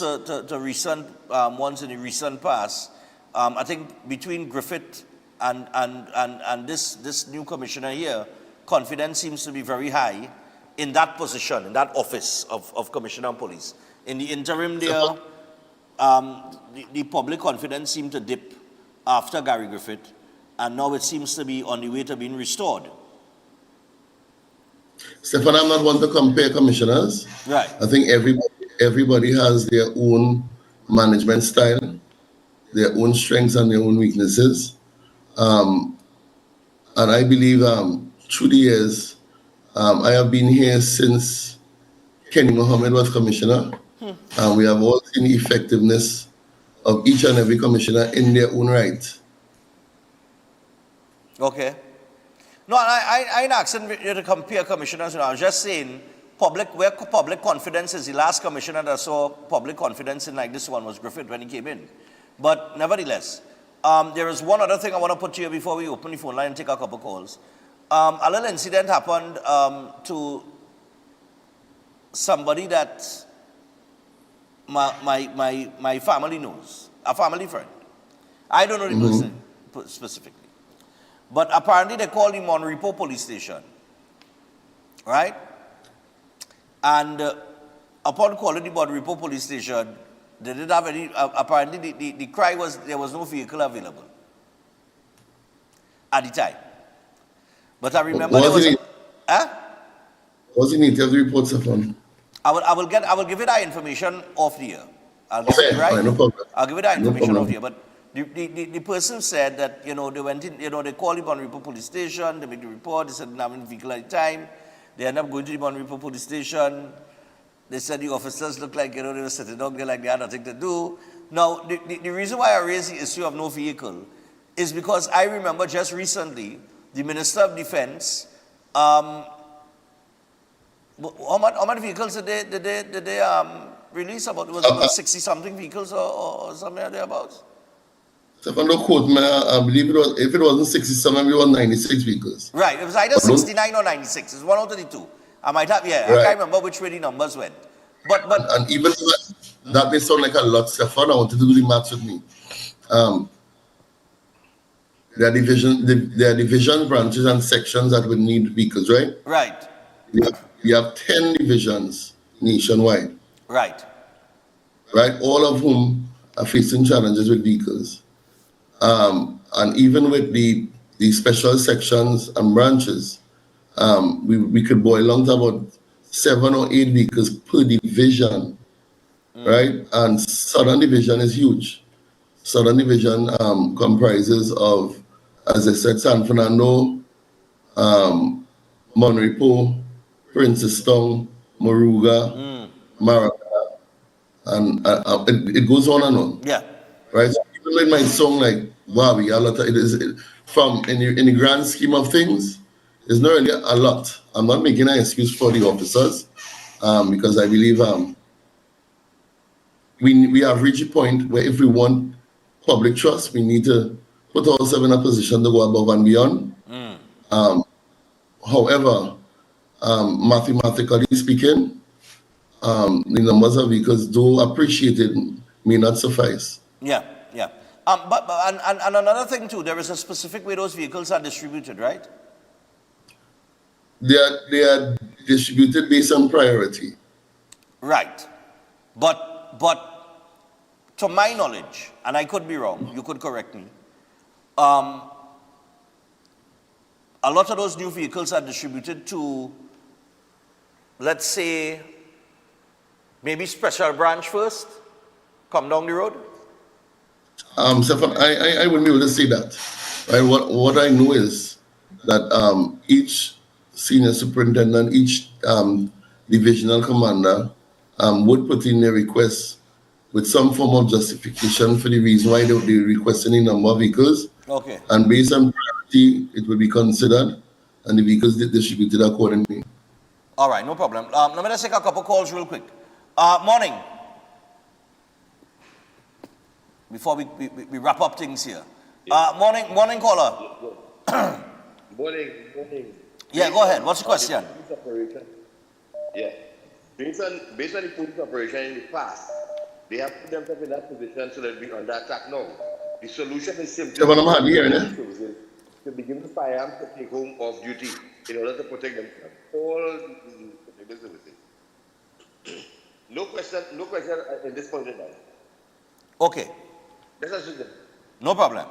to recent ones in the recent past. I think between Griffith and this new commissioner here, confidence seems to be very high in that position, in that office of Commissioner of Police. In the interim there, the public confidence seemed to dip after Gary Griffith, and now it seems to be on the way to being restored. Stefan, I'm not one to compare commissioners. Right. I think everybody has their own management style, their own strengths and their own weaknesses. And I believe through the years, I have been here since Kenny Mohammed was commissioner. And we have all seen the effectiveness of each and every commissioner in their own right. Okay. No, I ain't asking you to compare commissioners. I was just saying, where public confidence is, the last commissioner that saw public confidence in like this one was Griffith when he came in. But nevertheless, there is one other thing I want to put to you before we open the phone line and take a couple calls. A little incident happened to somebody that my family knows, a family friend. I don't know the person specifically. But apparently they called him on Repo police station, right? And upon calling him on Repo police station, they didn't have any, apparently the cry was there was no vehicle available at the time. But I remember there was What's the nature of the reports upon? I will give you that information off the air. I'll give it, right? No problem. I'll give you that No information problem. off here. But the person said that, they went in, they called him on Repo police station, they made the report, they said they didn't have any vehicle at the time. They ended up going to the Bon Repo police station. They said the officers looked like, they were sitting down there like they had nothing to do. Now, the reason why I raise the issue of no vehicle is because I remember just recently, the Minister of Defense, how many vehicles did they release? About 60-something vehicles or something thereabouts? Stefan, don't quote me. I believe if it wasn't 67, it was 96 vehicles. Right, it was either 69 or 96. It's one out of the two. I might have, I can't remember which way the numbers went. And even that may sound like a lot, Stefan. I want to do the maths with me. There are division branches and sections that would need vehicles, right? Right. We have 10 divisions nationwide. Right. Right, all of whom are facing challenges with vehicles. And even with the special sections and branches, we could boil down to about 7 or 8 vehicles per division, right? And Southern Division is huge. Southern Division comprises of, as I said, San Fernando, Monrepo, Princestown, Moruga, Maraca, and it goes on and on. Yeah. Right? So even like my song, like, wow, it is from in the grand scheme of things, it's not really a lot. I'm not making an excuse for the officers, because I believe we have reached a point where if we want public trust, we need to put ourselves in a position to go above and beyond. However, mathematically speaking, the numbers of vehicles, though appreciated, may not suffice. Yeah. But another thing too, there is a specific way those vehicles are distributed, right? They are distributed based on priority. Right. But to my knowledge, and I could be wrong, you could correct me, a lot of those new vehicles are distributed to, let's say, maybe special branch first, come down the road? Stefan, I wouldn't be able to say that. Right? What I know is that each senior superintendent, each divisional commander would put in a request with some form of justification for the reason why they're requesting a number of vehicles. Okay. And based on priority, it will be considered, and the vehicles distributed accordingly. All right, no problem. Let me just take a couple calls real quick. Morning. Before we wrap up things here. Morning caller. Morning. Yeah, go ahead. What's the question? Yeah. Based on the police operation in the past, they have put themselves in that position so that we under attack now. The solution is simply Yeah, but I'm for hardly hearing police it. services to begin the firearms to take home off duty in order to protect themselves. All the services. No question at this point in time. Okay. That's what she said. No problem.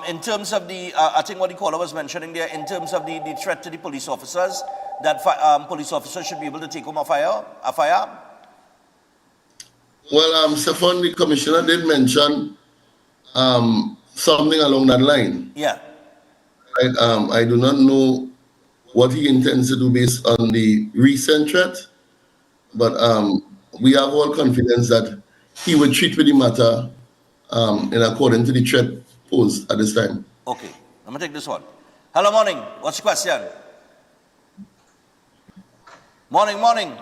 In terms of the, I think what the caller was mentioning there, in terms of the threat to the police officers, that police officers should be able to take home a firearm? Well, Stefan, the commissioner did mention something along that line. Yeah. Right? I do not know what he intends to do based on the recent threat, but we have all confidence that he will treat with the matter in accordance to the threat posed at this time. Okay, I'm gonna take this one. Hello, morning. What's your question? Morning. Morning,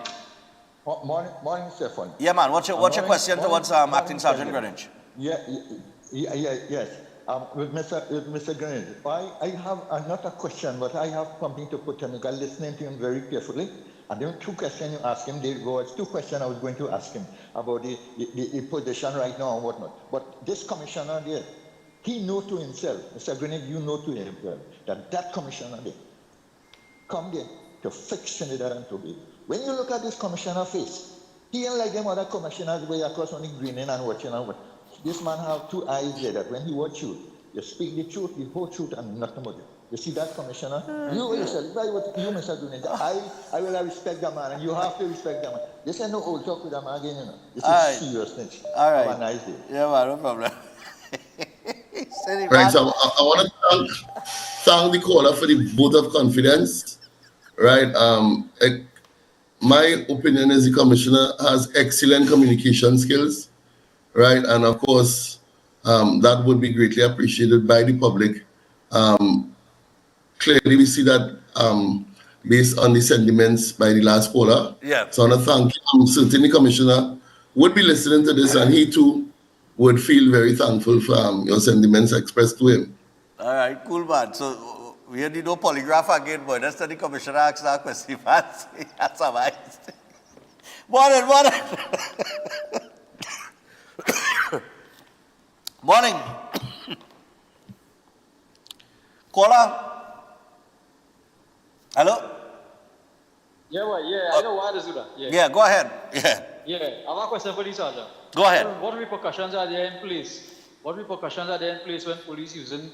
Stefan. Yeah, man. What's your question towards Acting Sergeant Greenwich? Yes. With Mr. Greenwich, I have not a question, but I have something to put in. I'm listening to him very carefully. And there were two questions you asked him. There was two questions I was going to ask him about the position right now and whatnot. But this commissioner there, he know to himself, Mr. Greenwich, you know to himself, that commissioner there come there to fix Trinidad and Tobago. When you look at this commissioner face, he ain't like them other commissioners way across only grinning and watching and what. This man have two eyes there that when he watch you, you speak the truth, the whole truth, and nothing but it. You see that, Commissioner? You yourself, if I were to you, Mr. Greenwich, I will respect the man, and you have to respect the man. This ain't no old talk with the man again, you know. This is seriousness. All right. Have a nice day. Yeah, man, no problem. Right, so I want to thank the caller for the vote of confidence. Right, my opinion is the commissioner has excellent communication skills. Right, and of course, that would be greatly appreciated by the public. Clearly, we see that based on the sentiments by the last caller. Yeah. So I want to thank certainly the commissioner would be listening to this, and he too would feel very thankful for your sentiments expressed to him. All right, cool, man. So we had to do polygraph again, boy. That's the commissioner asked that question. That's amazing. Morning. Morning. Caller. Hello? Yeah, I know why to do that. Yeah, go ahead. Yeah, I have a question for the sergeant. Go ahead. What repercussions are there in place? What repercussions are there in place when police using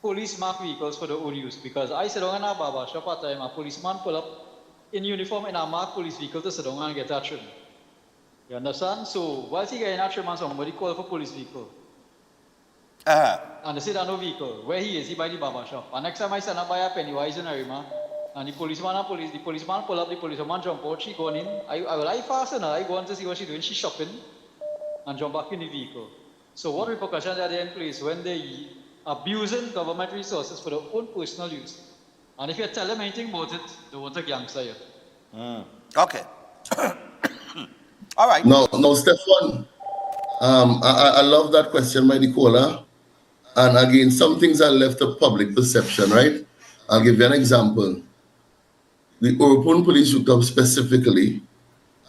police marked vehicles for their own use? Because I sit down in a barber shop at time, a policeman pull up in uniform in a marked police vehicle to sit down and get a trim. You understand? So whilst he getting a trim and somebody call for police vehicle. And they say that no vehicle. Where he is, he by the barber shop. And next time I stand up by a Pennywise in Arima, and the policeman pull up, the policeman jump out, she gone in. I fasten her, I go on to see what she's doing, she's shopping, and jump back in the vehicle. So what repercussions are there in place when they abusing government resources for their own personal use? And if you tell them anything about it, they won't take gangster you. Okay. All right. Now, Stefan, I love that question by the caller. And again, some things are left to public perception, right? I'll give you an example. The Oropon Police Unit specifically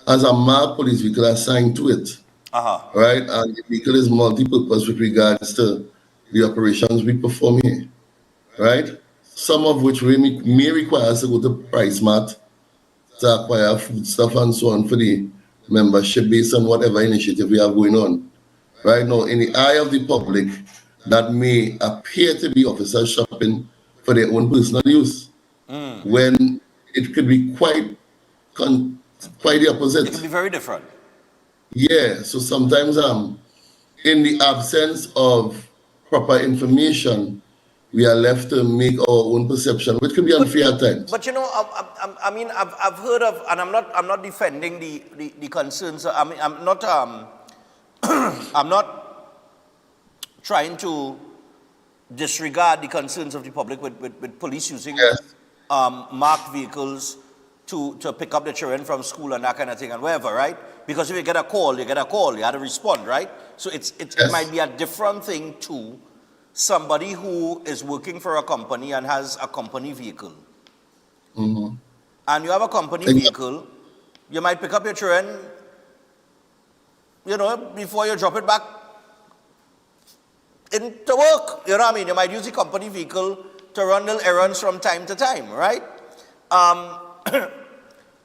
has a marked police vehicle assigned to it. Right? And the vehicle is multi-purpose with regards to the operations we perform here. Right? Some of which may require us to go to PriceMart to acquire food stuff and so on for the membership based on whatever initiative we have going on. Right now, in the eye of the public, that may appear to be officers shopping for their own personal use, when it could be quite the opposite. It can be very different. Yeah, so sometimes in the absence of proper information, we are left to make our own perception, which can be unfair at times. But you know, I mean, I've heard of, and I'm not defending the concerns. I mean, I'm not I'm not trying to disregard the concerns of the public with police using marked vehicles to pick up the children from school and that kind of thing and wherever, right? Because if you get a call, you have to respond, right? So it might be a different thing to somebody who is working for a company and has a company vehicle. And you have a company vehicle You might pick up your children, before you drop it back into work. You know what I mean? You might use the company vehicle to run little errands from time to time, right?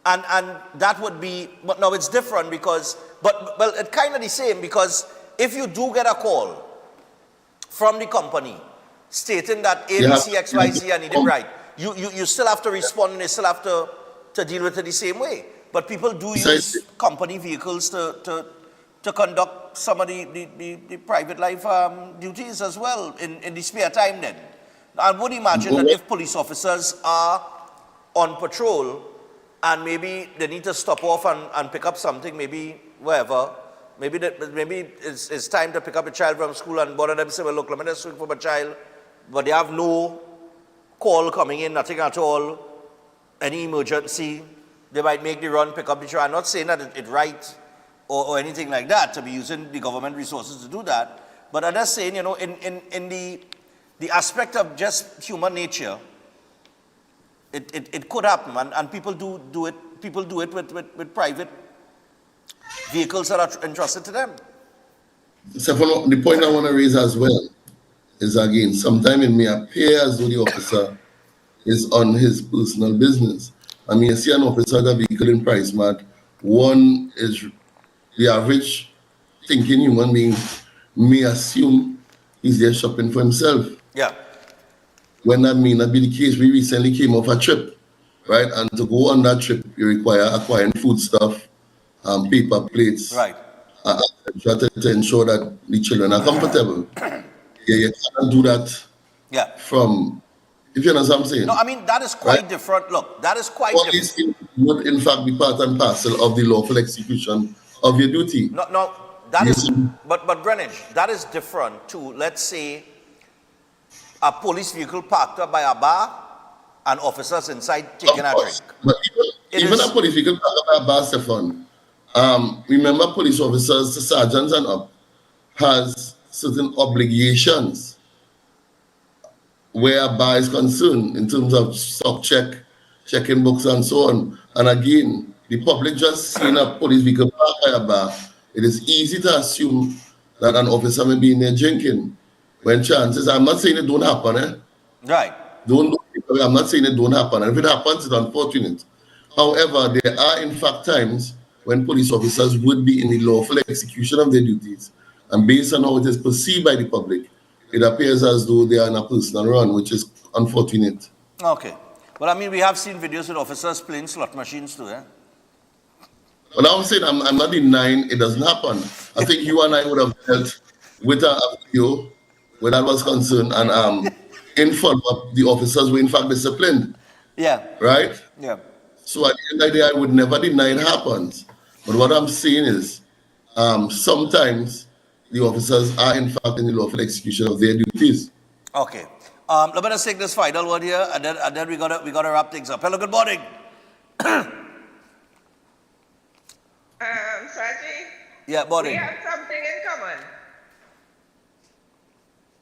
And that would be, but now it's different because, well, it's kind of the same because if you do get a call from the company stating that ABC, XYZ, and he did right, you still have to respond and you still have to deal with it the same way. But people do use company vehicles to conduct some of the private life duties as well in the spare time then. I would imagine that if police officers are on patrol and maybe they need to stop off and pick up something, maybe wherever, maybe it's time to pick up a child from school and one of them say, well, look, let me just swing for my child, but they have no call coming in, nothing at all, any emergency, they might make the run, pick up the child. I'm not saying that it's right or anything like that, to be using the government resources to do that, but I'm just saying, in the aspect of just human nature, it could happen, and people do it. People do it with private vehicles that are entrusted to them. So the point I want to raise as well is, again, sometimes it may appear as though the officer is on his personal business. I mean, you see an officer with a vehicle in Price Mart, one is the average thinking human being may assume he's there shopping for himself. Yeah. When that may not be the case, we recently came off a trip, right? And to go on that trip, you require acquiring foodstuff, paper plates, right? To ensure that the children are comfortable. You cannot do that. Yeah. From, if you understand what I'm saying. No, I mean that is quite different. Look, that is quite different. These things would in fact be part and parcel of the lawful execution of your duty. No, that is. But Greenwich, that is different to, let's say, a police vehicle parked up by a bar and officers inside taking a drink. But even a police vehicle parked up by a bar, Stefan, remember police officers, the sergeants and up, has certain obligations where a bar is concerned in terms of stock check, checking books and so on. And again, the public just seeing a police vehicle parked by a bar, it is easy to assume that an officer may be in there drinking. When chances, I'm not saying it don't happen, Right. I'm not saying it don't happen. And if it happens, it's unfortunate. However, there are in fact times when police officers would be in the lawful execution of their duties. And based on how it is perceived by the public, it appears as though they are on a personal run, which is unfortunate. Okay. Well, I mean, we have seen videos with officers playing slot machines too, But I'm saying I'm not denying it doesn't happen. I think you and I would have dealt with a video where that was concerned and in follow-up, the officers were in fact disciplined. Yeah. Right? Yeah. So at the end of the day, I would never deny it happens. But what I'm saying is, sometimes the officers are in fact in the lawful execution of their duties. Okay. Let me just take this final word here, and then we gotta wrap things up. Hello, good morning. Saji. Yeah, morning. We have something in common.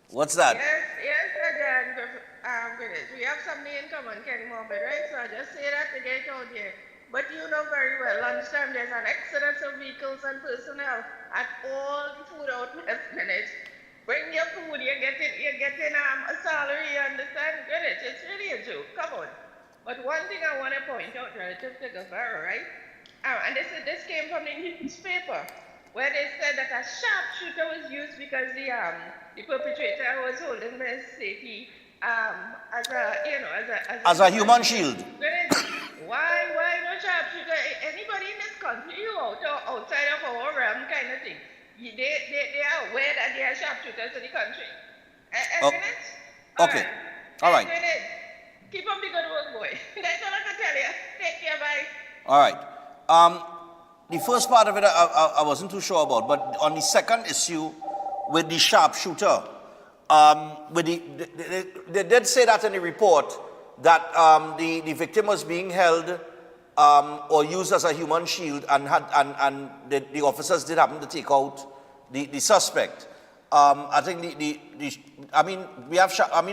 What's that? Yes, again, we have something in common, Kenny Mohammed, right? So I just say that to get out here. But you know very well, lunchtime there's an exodus of vehicles and personnel at all the food outlets, Greenwich. Bring your food, you're getting a salary, you understand? Greenwich, it's really a joke, come on. But one thing I want to point out relative to Guevara, right? And this came from the newspaper, where they said that a sharpshooter was used because the perpetrator was holding Ms. Sethi as a human shield. Why no sharpshooter? Anybody in this country, outside of our realm kind of thing, they are aware that they are sharpshooters in the country. Okay. All right. Keep up the good work, boy. That's all I can tell you. Take care, bye. All right. The first part of it I wasn't too sure about, but on the second issue with the sharpshooter, they did say that in the report that the victim was being held or used as a human shield, and the officers did happen to take out the suspect. I think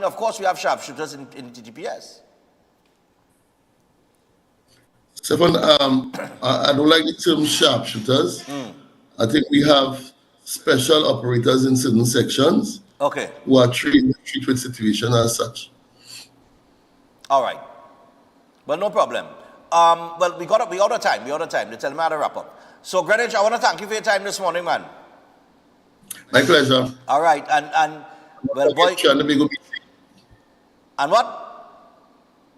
of course we have sharpshooters in TTPS. Stefan, I don't like the term sharpshooters. I think we have special operators in certain sections Okay. who are trained to treat with situation as such. All right. Well, no problem. Well, we out of time. We out of time. They tell me how to wrap up. So, Greenwich, I want to thank you for your time this morning, man. My pleasure. All right, and well, boy. And what?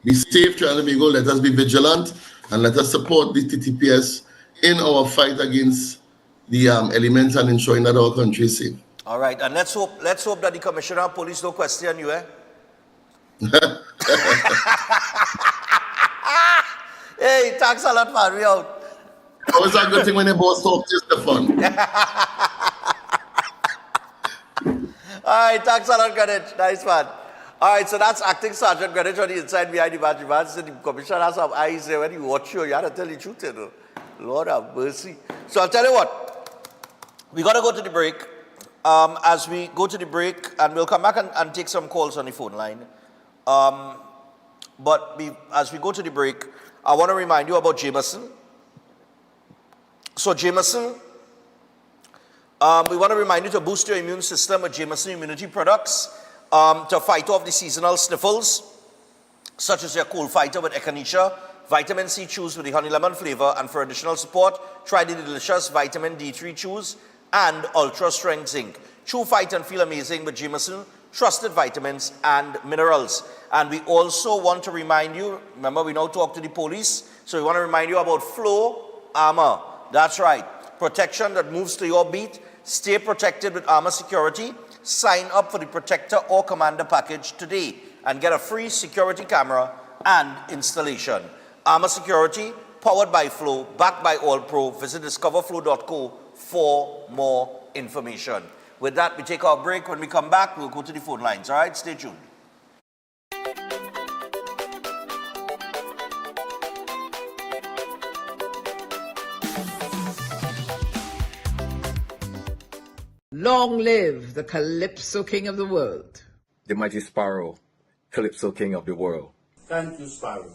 Be safe, Trinidad and Tobago. Let us be vigilant and let us support the TTPS in our fight against the elements and ensuring that our country is safe. All right, and let's hope that the Commissioner of Police don't question you, eh? Hey, thanks a lot, man. We out. Always a good thing when the boss talks to Stefan. All right, thanks a lot, Greenwich. Nice one. All right, so that's Acting Sergeant Greenwich on the inside behind the badge. Man said the commissioner has some eyes there. When you watch you have to tell the truth, you know. Lord have mercy. So I'll tell you what. We got to go to the break. As we go to the break, and we'll come back and take some calls on the phone line. As we go to the break, I want to remind you about Jameson. So Jameson, we want to remind you to boost your immune system with Jameson immunity products to fight off the seasonal sniffles, such as your cold fighter with echinacea, vitamin C chews with the honey lemon flavor, and for additional support, try the delicious vitamin D3 chews and ultra strength zinc. Chew, fight, and feel amazing with Jameson, trusted vitamins and minerals. And we also want to remind you, remember we now talk to the police, so we want to remind you about Flow Armor. That's right, protection that moves to your beat. Stay protected with Armor Security. Sign up for the Protector or Commander package today and get a free security camera and installation. Armor Security, powered by Flow, backed by All Pro. Visit discoverflow.co for more information. With that, we take our break. When we come back, we'll go to the phone lines. All right, stay tuned. Long live the Calypso King of the world. The mighty Sparrow, Calypso King of the world. Thank you, Sparrow.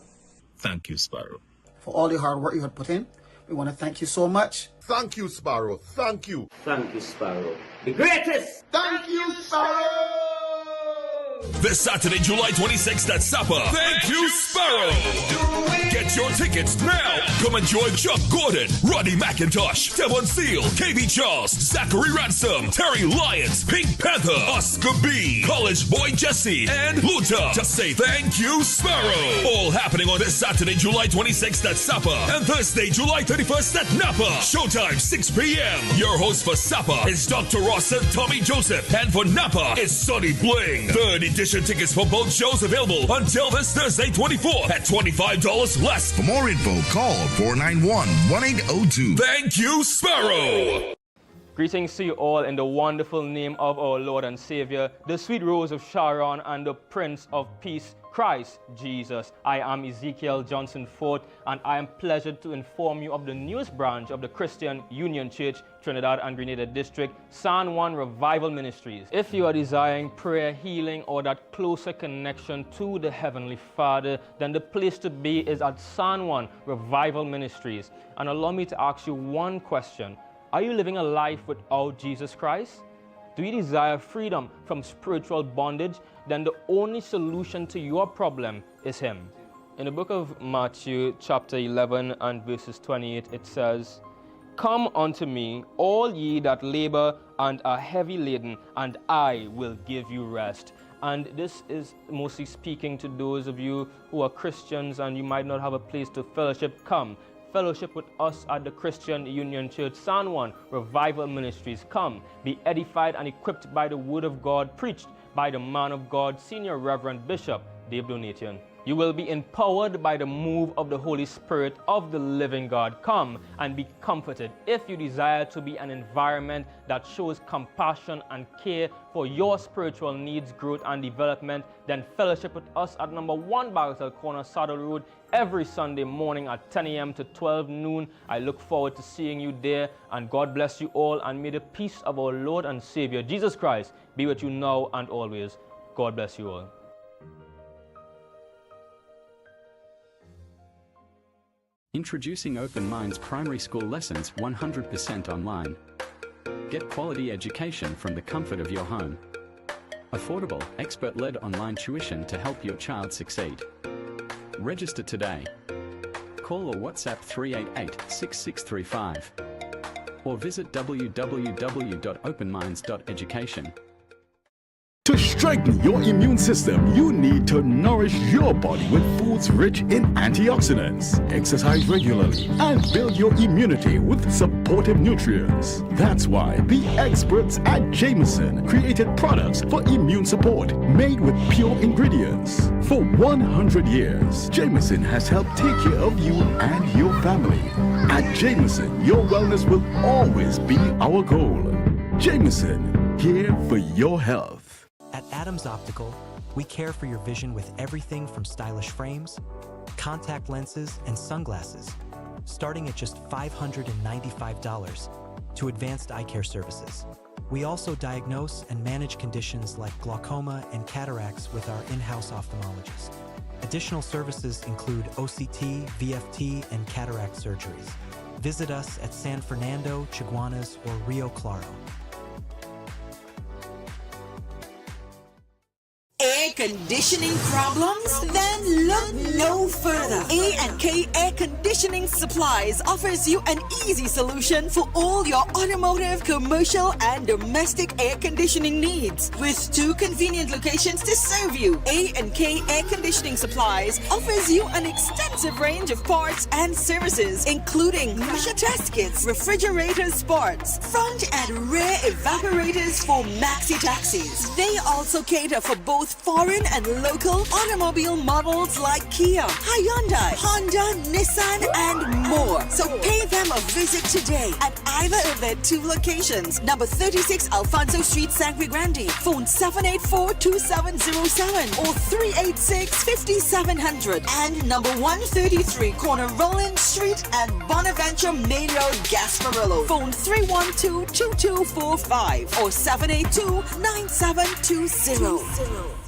Thank you, Sparrow. For all the hard work you had put in, we want to thank you so much. Thank you, Sparrow. Thank you. Thank you, Sparrow. The greatest! Thank you, Sparrow! This Saturday, July 26th at Sapa. Thank you, Sparrow. Get your tickets now. Come enjoy Chuck Gordon, Roddy McIntosh, Devon Seal, KB Charles, Zachary Ransom, Terry Lyons, Pink Panther, Oscar B, College Boy Jesse, and Luther. Just say thank you, Sparrow. All happening on this Saturday, July 26th at Sapa and Thursday, July 31st at Napa. Showtime 6 p.m. Your host for Sapa is Dr. Ross and Tommy Joseph, and for Napa is Sonny Bling. Third edition tickets for both shows available until this Thursday 24th at $25 less. For more info, call 491-1802. Thank you, Sparrow. Greetings to you all in the wonderful name of our Lord and Savior, the sweet rose of Sharon and the Prince of Peace, Christ Jesus. I am Ezekiel Johnson Fort, and I am pleasured to inform you of the newest branch of the Christian Union Church, Trinidad and Grenada District, San Juan Revival Ministries. If you are desiring prayer, healing, or that closer connection to the Heavenly Father, then the place to be is at San Juan Revival Ministries. And allow me to ask you one question. Are you living a life without Jesus Christ? Do you desire freedom from spiritual bondage? Then the only solution to your problem is Him. In the book of Matthew chapter 11 and verses 28, it says, "Come unto me, all ye that labor and are heavy laden, and I will give you rest." And this is mostly speaking to those of you who are Christians and you might not have a place to fellowship. Come. Fellowship with us at the Christian Union Church San Juan Revival Ministries. Come, be edified and equipped by the Word of God preached by the man of God, Senior Reverend Bishop Dave Donation. You will be empowered by the move of the Holy Spirit of the living God. Come and be comforted. If you desire to be an environment that shows compassion and care for your spiritual needs, growth, and development, then fellowship with us at number 1 Bagatelle Corner, Saddle Road, every Sunday morning at 10 a.m. to 12 noon. I look forward to seeing you there, and God bless you all, and may the peace of our Lord and Savior, Jesus Christ, be with you now and always. God bless you all. Introducing Open Minds primary school lessons 100% online. Get quality education from the comfort of your home. Affordable, expert-led online tuition to help your child succeed. Register today. Call or WhatsApp 388-6635 or visit www.openminds.education. To strengthen your immune system, you need to nourish your body with foods rich in antioxidants. Exercise regularly and build your immunity with supportive nutrients. That's why the experts at Jameson created products for immune support made with pure ingredients. For 100 years, Jameson has helped take care of you and your family. At Jameson, your wellness will always be our goal. Jameson, here for your health. At Adams Optical, we care for your vision with everything from stylish frames, contact lenses, and sunglasses, starting at just $595, to advanced eye care services. We also diagnose and manage conditions like glaucoma and cataracts with our in-house ophthalmologist. Additional services include OCT, VFT, and cataract surgeries. Visit us at San Fernando, Chaguanas, or Rio Claro. Air conditioning problems? Then look no further. A&K Air Conditioning Supplies offers you an easy solution for all your automotive, commercial, and domestic air conditioning needs. With 2 convenient locations to serve you, A&K Air Conditioning Supplies offers you an extensive range of parts and services, including pressure test kits, refrigerators parts, front and rear evaporators for maxi taxis. They also cater for both foreign and local automobile models like Kia, Hyundai, Honda, Nissan, and more. So pay them a visit today at either of their 2 locations. Number 36 Alfonso Street, Sangre Grande. Phone 784-2707 or 386-5700. And number 133 Corner Roland Street and Bonaventure Main Road, Gasparillo. Phone 312-2245 or 782-9720.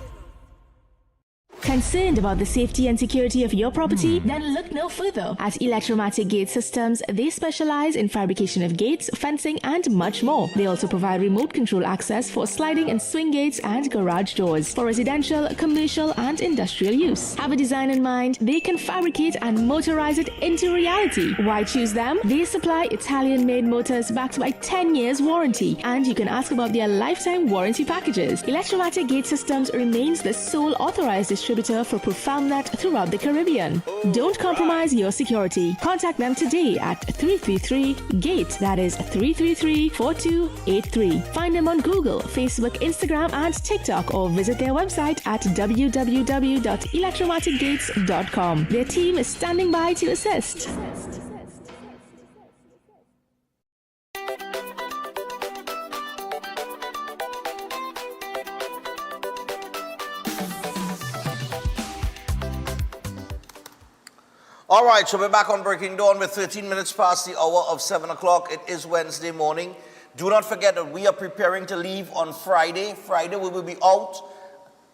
Concerned about the safety and security of your property? Then look no further. At Electromatic Gate Systems, they specialize in fabrication of gates, fencing, and much more. They also provide remote control access for sliding and swing gates and garage doors for residential, commercial, and industrial use. Have a design in mind? They can fabricate and motorize it into reality. Why choose them? They supply Italian-made motors backed by 10 years warranty, and you can ask about their lifetime warranty packages. Electromatic Gate Systems remains the sole authorized distributor for ProfoundNet throughout the Caribbean. Don't compromise your security. Contact them today at 333-GATE. That is 333-4283. Find them on Google, Facebook, Instagram, and TikTok, or visit their website at www.electromaticgates.com. Their team is standing by to assist. All right, so we're back on Breaking Dawn with 13 minutes past the hour of 7 o'clock. It is Wednesday morning. Do not forget that we are preparing to leave on Friday. Friday we will be out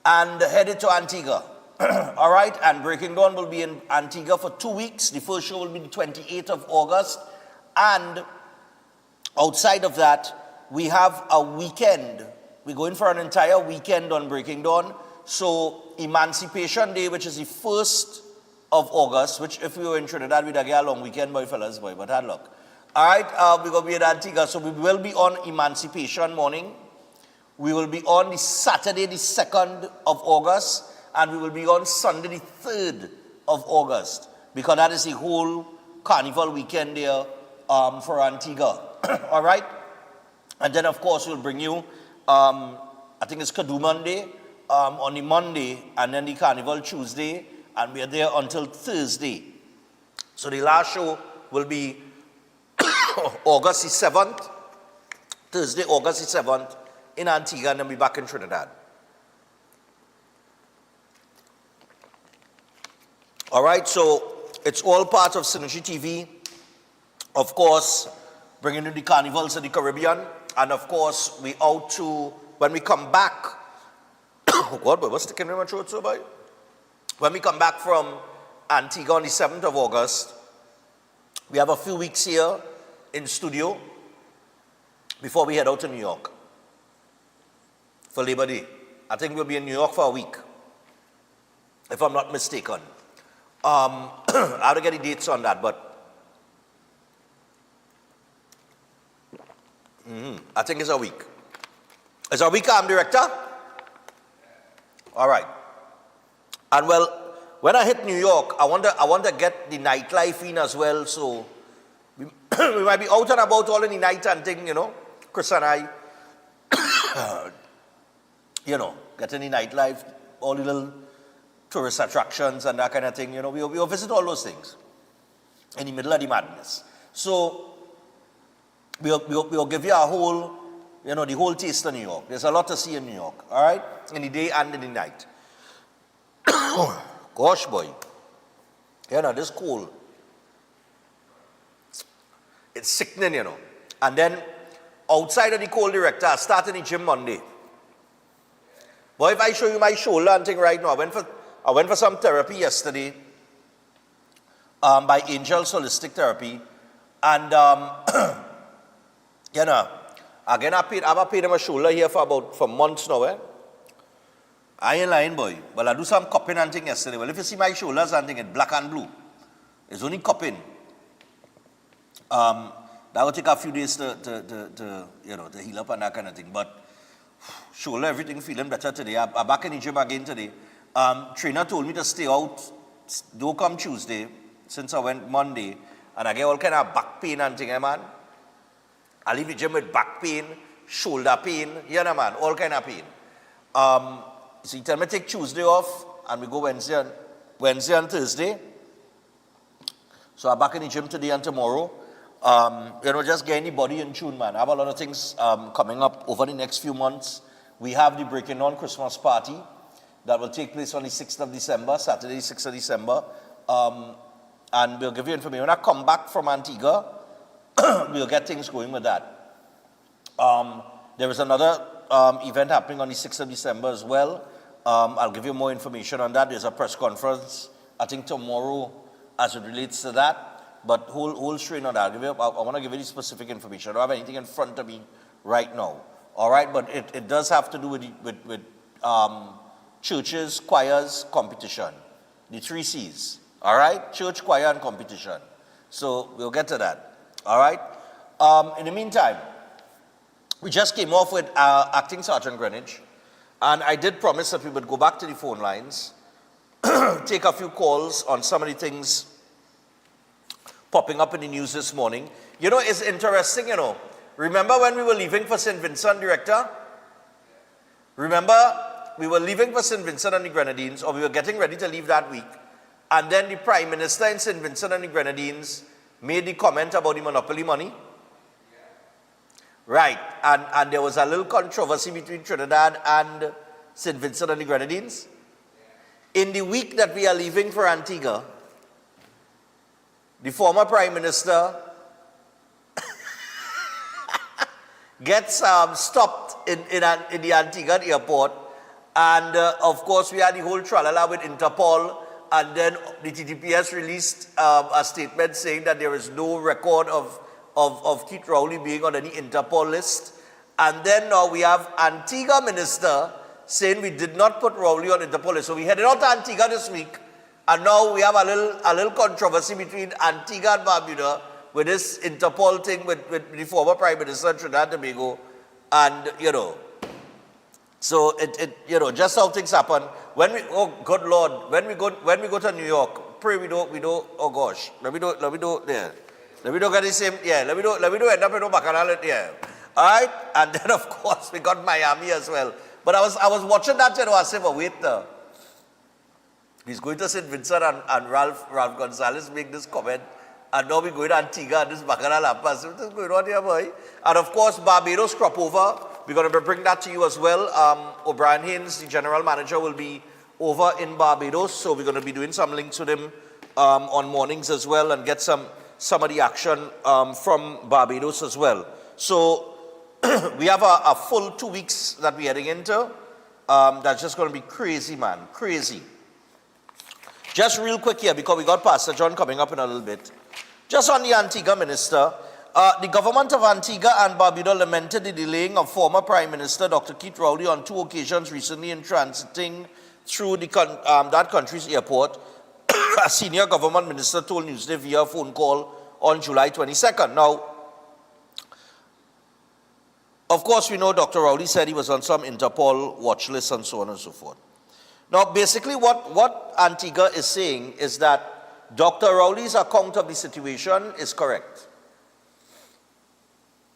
and headed to Antigua. All right, and Breaking Dawn will be in Antigua for 2 weeks. The first show will be the 28th of August. And outside of that, we have a weekend. We're going for an entire weekend on Breaking Dawn. So Emancipation Day, which is the 1st of August, which if we were in Trinidad, we'd get a long weekend, boy, fellas, boy, but hard luck. All right, we're going to be in Antigua, so we will be on Emancipation morning. We will be on the Saturday, the 2nd of August, and we will be on Sunday, the 3rd of August, because that is the whole carnival weekend there for Antigua. All right? And then, of course, we'll bring you, I think it's Kadu Monday, on the Monday, and then the carnival Tuesday, and we are there until Thursday. So the last show will be August the 7th, Thursday, August the 7th, in Antigua, and then we'll be back in Trinidad. All right, so it's all part of Synergy TV. Of course, bringing in the carnivals of the Caribbean, and of course, we out to, when we come back, oh God, boy, what's sticking in my throat so, boy? When we come back from Antigua on the 7th of August, We have a few weeks here in studio before we head out to New York for Labor Day. I think we'll be in New York for a week, if I'm not mistaken. I have to get the dates on that, but I think it's a week. It's a week, Director? All right. And well, when I hit New York, I want to get the nightlife in as well, so we might be out and about all in the night and thing, you know, Chris and I, you know, getting the nightlife, all the little tourist attractions and that kind of thing, you know, we'll visit all those things in the middle of the madness. So we'll give you a whole, you know, the whole taste of New York. There's a lot to see in New York, all right, in the day and in the night. Gosh, boy, you know, this cold, it's sickening, you know. And then outside of the cold, Director, I started in the gym Monday. Boy, if I show you my shoulder and thing right now, I went for some therapy yesterday by Angel's Holistic Therapy, and you know, again I've paid him a shoulder here for months now. I ain't lying, boy. Well, I do some cupping and thing yesterday. Well, if you see my shoulders and thing, it's black and blue. It's only cupping. That will take a few days to you know, to heal up and that kind of thing. But shoulder, everything feeling better today. I'm back in the gym again today. Trainer told me to stay out. Don't come Tuesday, since I went Monday, and I get all kind of back pain and thing, man. I leave the gym with back pain, shoulder pain, you know, man, all kind of pain. So he tell me to take Tuesday off, and we go Wednesday and Thursday. So I'm back in the gym today and tomorrow. You know, just getting the body in tune, man. I have a lot of things coming up over the next few months. We have the Breaking On Christmas party that will take place on the 6th of December, Saturday, 6th of December. And we'll give you information. When I come back from Antigua, we'll get things going with that. There is another event happening on the 6th of December as well. I'll give you more information on that. There's a press conference, I think tomorrow, as it relates to that. But whole strain on that. I want to give you the specific information. I don't have anything in front of me right now. All right, but it does have to do with churches, choirs, competition. The 3 C's. All right, church, choir, and competition. So we'll get to that. All right. In the meantime, we just came off with Acting Sergeant Greenwich, and I did promise that we would go back to the phone lines, take a few calls on some of the things popping up in the news this morning. You know, it's interesting, you know. Remember when we were leaving for St. Vincent, Director? Remember, we were leaving for St. Vincent and the Grenadines, or we were getting ready to leave that week, and then the Prime Minister in St. Vincent and the Grenadines made the comment about the monopoly money. Right, and there was a little controversy between Trinidad and St. Vincent and the Grenadines. In the week that we are leaving for Antigua, the former Prime Minister gets stopped in the Antigua airport, and of course we had the whole tralala with Interpol, and then the TTPS released a statement saying that there is no record of Keith Rowley being on any Interpol list. And then now we have Antigua Minister saying we did not put Rowley on Interpol list. So we headed out to Antigua this week, and now we have a little controversy between Antigua and Barbuda with this Interpol thing with the former Prime Minister of Trinidad and Tobago, and you know, so it you know, just how things happen. When we, oh good Lord, when we go to New York, pray we don't, oh gosh, let me do there. Let me don't get the same, yeah, let me do end up in no bacchanal, yeah. Alright? And then of course we got Miami as well. But I was watching that, you know, I said, but wait he's going to St. Vincent and Ralph Gonzalez make this comment, and now we're going to Antigua and this bacchanal happens. What is going on here, boy? And of course Barbados crop over. We're going to bring that to you as well. O'Brien Haynes, the general manager, will be over in Barbados, so we're going to be doing some links with him on mornings as well, and get some of the action from Barbados as well. So we have a full 2 weeks that we're heading into. That's just going to be crazy, man, crazy. Just real quick here, because we got Pastor John coming up in a little bit. Just on the Antigua, Minister, the government of Antigua and Barbuda lamented the delaying of former Prime Minister Dr. Keith Rowley on 2 occasions recently in transiting through that country's airport. A senior government minister told Newsday via phone call on July 22nd. Now, of course, we know Dr. Rowley said he was on some Interpol watch list and so on and so forth. Now, basically what Antigua is saying is that Dr. Rowley's account of the situation is correct.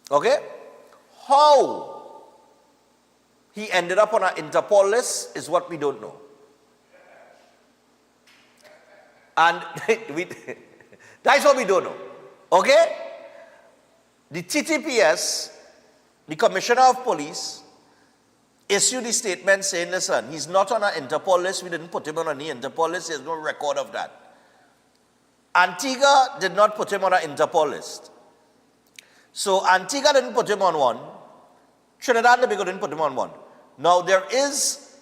Okay? How he ended up on an Interpol list is what we don't know. And that's what we don't know. Okay? The TTPS, the Commissioner of Police, issued a statement saying, listen, he's not on an Interpol list. We didn't put him on any Interpol list. There's no record of that. Antigua did not put him on an Interpol list. So Antigua didn't put him on one. Trinidad and Tobago didn't put him on one. Now there is,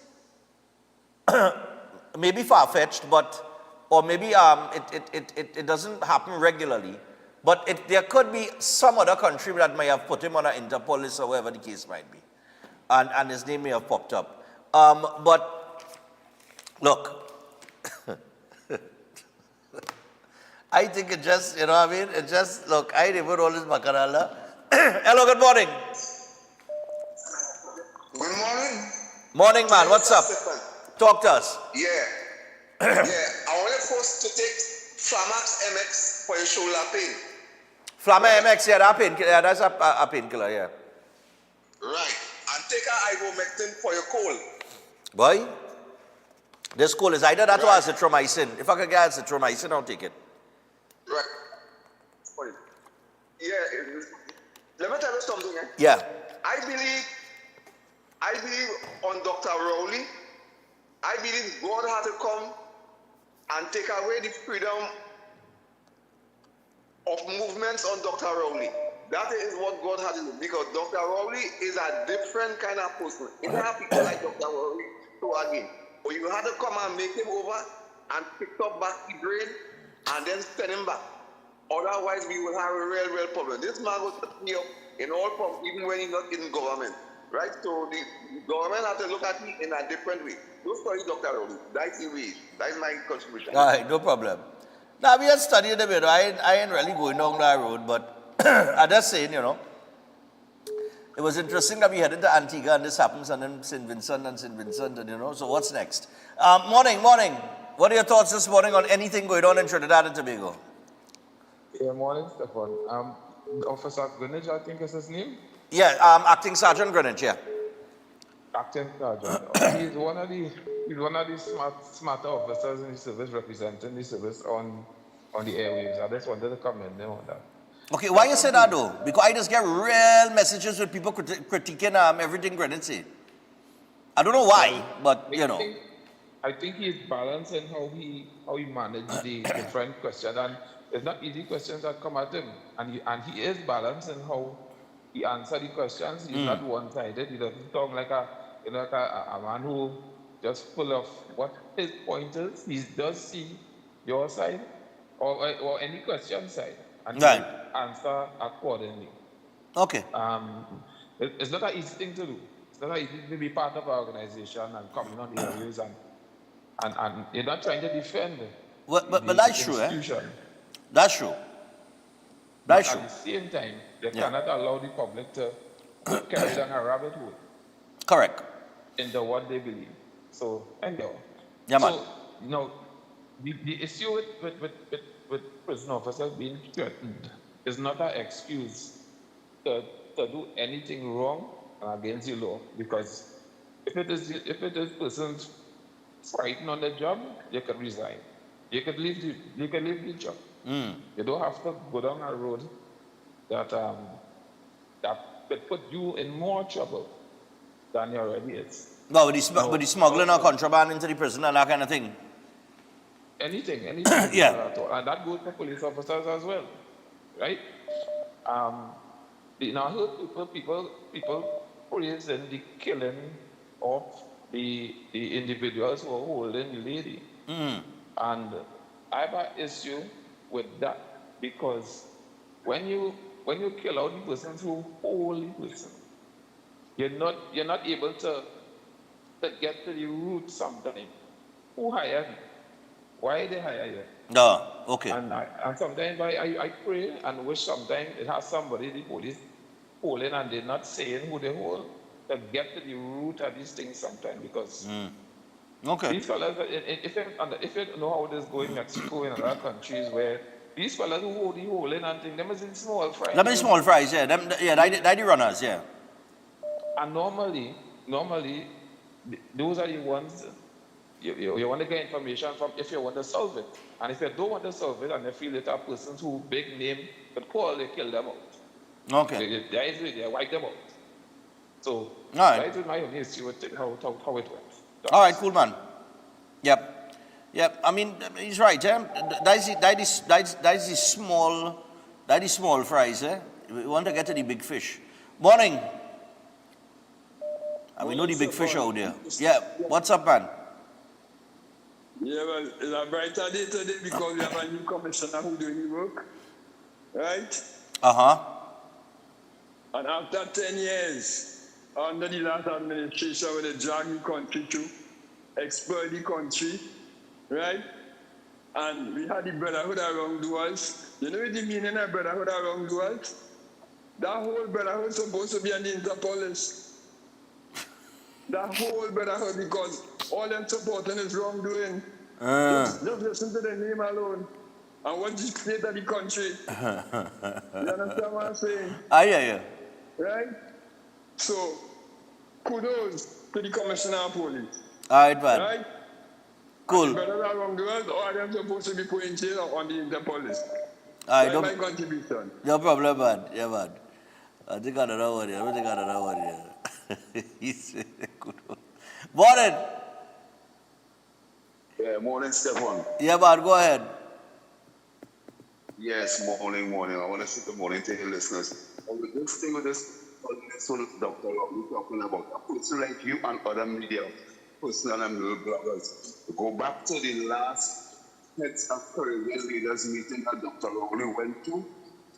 maybe far-fetched, but, or maybe it doesn't happen regularly, but there could be some other country that may have put him on an Interpol list or whatever the case might be. And his name may have popped up. But, look, I think it just, you know what I mean? It just, look, I never all this Makarala. Hello, good morning. Good morning. Morning, man. What's up? Talk to us. Yeah. Yeah. I want to first to take Flamax MX for your shoulder pain. Flamax MX, yeah, that pain, yeah, that's a painkiller, yeah. Right. And take a ivermectin for your cold. Boy, this cold is either that or azithromycin. If I can get azithromycin, I'll take it. Right. Yeah. Let me tell you something. Yeah. I believe on Dr. Rowley. I believe God had to come and take away the freedom of movements on Dr. Rowley. That is what God had to do, because Dr. Rowley is a different kind of person. You don't have people like Dr. Rowley to again. But you had to come and make him over and pick up back the brain and then send him back. Otherwise, we will have a real problem. This man was me up in all forms, even when he's not in government. Right? So the government has to look at me in a different way. Don't study Dr. Rowley. That's the way. That's my contribution. All right, no problem. Now, we are studying a bit. I ain't really going down that road, but I'm just saying, you know, it was interesting that we headed to Antigua and this happens, and then St. Vincent, and you know, so what's next? Morning. What are your thoughts this morning on anything going on in Trinidad and Tobago? Yeah, morning, Stefan. Officer Greenwich, I think is his name? Yeah, Acting Sergeant Greenwich, yeah. Acting Sergeant. He's one of the smarter officers in the service, representing the service on the airwaves. I just wanted to commend him on that. Okay, why you say that though? Because I just get real messages with people critiquing everything Greenwich say. I don't know why, but you know. I think he's balancing how he managed the different questions, and it's not easy questions that come at him, and he is balancing how he answers the questions. He's not one-sided. He doesn't talk like a man who just full of what his point is. He does see your side or any question side, and he answer accordingly. Okay. It's not an easy thing to do. It's not easy to be part of an organization and coming on the areas and you're not trying to defend but that's true, eh? That's true. That's true. At the same time, they cannot allow the public to carry down a rabbit hole. Correct. Into what they believe. So, anyhow. Yeah, man. So, you know, the issue with prison officers being threatened is not an excuse to do anything wrong against the law, because if it is persons fighting on the job, you can resign. You can leave the job. You don't have to go down a road that could put you in more trouble than you already is. No, with the smuggling or contraband into the prison and that kind of thing. Anything. Yeah. And that goes for police officers as well, right? Now, I heard people praising the killing of the individuals who are holding the lady. And I have an issue with that, because when you kill out the person who hold the person, you're not able to get to the root sometimes. Who hired you? Why they hire you? No, okay. And sometimes I pray and wish sometimes it has somebody, the police, holding and they're not saying who they hold, to get to the root of these things sometimes, because Okay. these fellas, if you know how this go in Mexico and other countries where these fellas who hold the holding and things, them is in small fries. Them in small fries, yeah. They the runners, yeah. And normally, those are the ones you want to get information from if you want to solve it. And if you don't want to solve it and you feel it are persons who big name could call, they kill them out. Okay. They wipe them out. So right. That is my own issue with how it went. All right, cool, man. Yep. I mean, he's right. That is small fries. We want to get to the big fish. Morning. And we know the big fish out there. Yeah. What's up, man? Yeah, well, it's a brighter day today because we have a new commissioner who doing the work, right? And after 10 years, under the last administration, where they drag the country to exploit the country, right? And we had the brotherhood of wrongdoers. You know what the meaning of brotherhood of wrongdoers? That whole brotherhood is supposed to be on the Interpol list. That whole brotherhood, because all them supporting is wrongdoing. Just listen to the name alone. And what the state of the country. You understand what I'm saying? I hear you. Right? So, kudos to the commissioner of police. All right, man. Right? Cool. Brothers are wrongdoers, all them supposed to be put in jail or on the Interpol list. All right, That's my contribution. No problem, man. Yeah, man. I think I don't know what He's good. Morning. Yeah, morning, Stefan. Yeah, man, go ahead. Yes, morning. I want to say good morning to your listeners. This thing with this doctor, we're talking about a person like you and other media, personal and little bloggers. Go back to the last heads of Caribbean leaders meeting that Dr. Rowley went to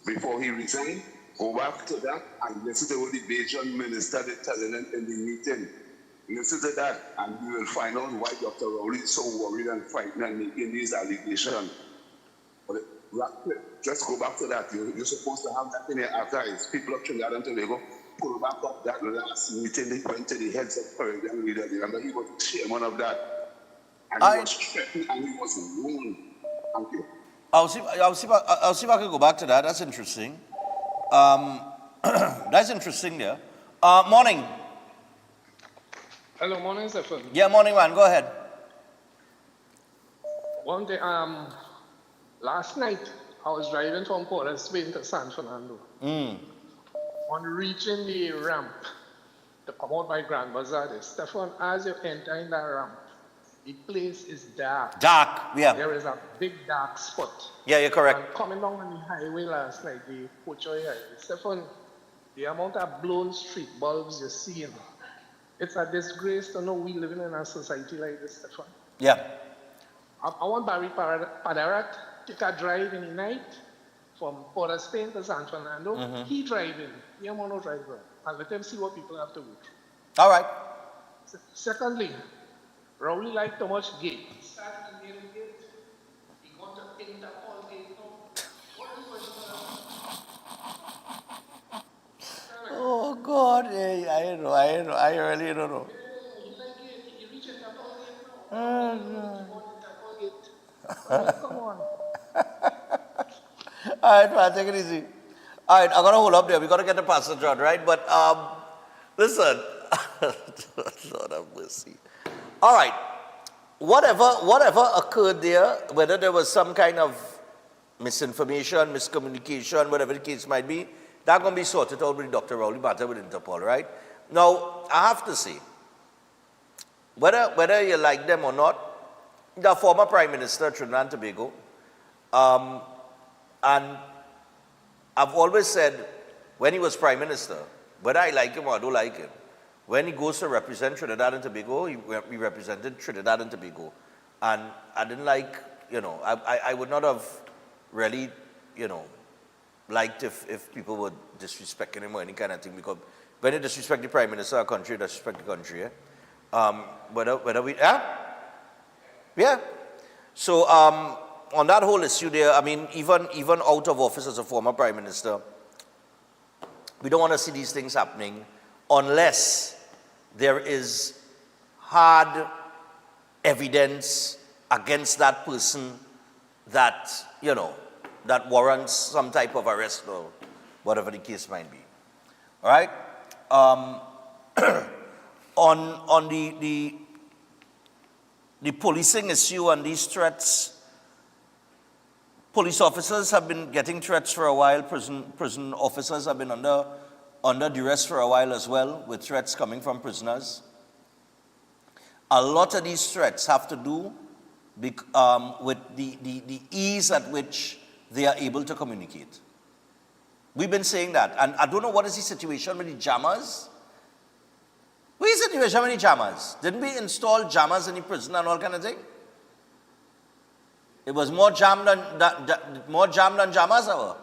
before he resigned. Go back to that and listen to what the Bajan minister is telling them in the meeting. Listen to that and you will find out why Dr. Rowley is so worried and frightened and making these allegations. But just go back to that. You're supposed to have that in here after his people of Trinidad and Tobago. Pull back up that last meeting they went to the heads of Caribbean leaders. Remember, he was chairman of that. And he was threatened and he was warned. Thank you. I'll see if I can go back to that. That's interesting. That's interesting there. Morning. Hello, morning, Stephen. Yeah, morning, man. Go ahead. One day, last night, I was driving from Port of Spain to San Fernando. On reaching the ramp to come out by Grand Bazaar, Stefan, as you enter in that ramp, the place is dark. Dark, yeah. There is a big dark spot. Yeah, you're correct. And coming down on the highway last night, the Pochoy highway, Stefan, the amount of blown street bulbs you're seeing, it's a disgrace to know we living in a society like this, Stefan. Yeah. I want Barry Padarak take a drive in the night from Port of Spain to San Fernando. He driving. He want to drive around. And let them see what people have to go through. All right. Secondly, Rowley like too much gate. He started the main gate. He got to Interpol gate now. What is going on? Oh, God. I know. I really don't know. He like it. He reach Interpol gate now. Interpol gate. Come on. All right, man, take it easy. All right, I'm going to hold up there. We've got to get the passenger out, right? But listen, Lord have mercy. All right, whatever occurred there, whether there was some kind of misinformation, miscommunication, whatever the case might be, that's going to be sorted out with Dr. Rowley matter with Interpol, right? Now, I have to say, whether you like them or not, the former Prime Minister of Trinidad and Tobago, and I've always said, when he was Prime Minister, whether I like him or I don't like him, when he goes to represent Trinidad and Tobago, he represented Trinidad and Tobago. And I didn't like, I would not have really liked if people would disrespect him or any kind of thing, because when you disrespect the Prime Minister of a country, you disrespect the country. Whether we, yeah. So on that whole issue there, I mean, even out of office as a former Prime Minister, we don't want to see these things happening unless there is hard evidence against that person that, that warrants some type of arrest or whatever the case might be. All right? On the policing issue and these threats, police officers have been getting threats for a while. Prison officers have been under duress for a while as well, with threats coming from prisoners. A lot of these threats have to do with the ease at which they are able to communicate. We've been saying that, and I don't know what is the situation with the jammers. What is the situation with the jammers? Didn't we install jammers in the prison and all kind of thing? It was more jam than jammers, or?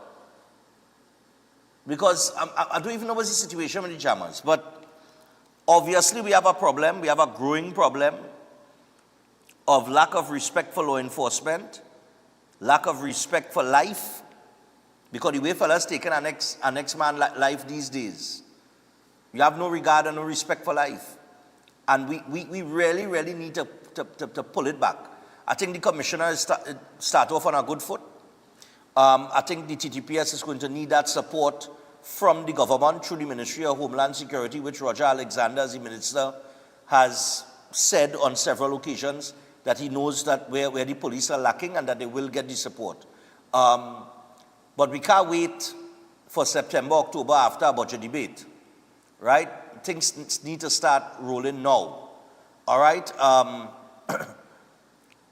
Because I don't even know what's the situation with the jammers. But obviously we have a problem. We have a growing problem of lack of respect for law enforcement, lack of respect for life, because the way fellas taking an ex man life these days, you have no regard and no respect for life. And we really, really need to pull it back. I think the commissioner start off on a good foot. I think the TTPS is going to need that support from the government through the Ministry of Homeland Security, which Roger Alexander, as the minister, has said on several occasions that he knows that where the police are lacking and that they will get the support. But we can't wait for September, October after a budget debate, right? Things need to start rolling now, all right?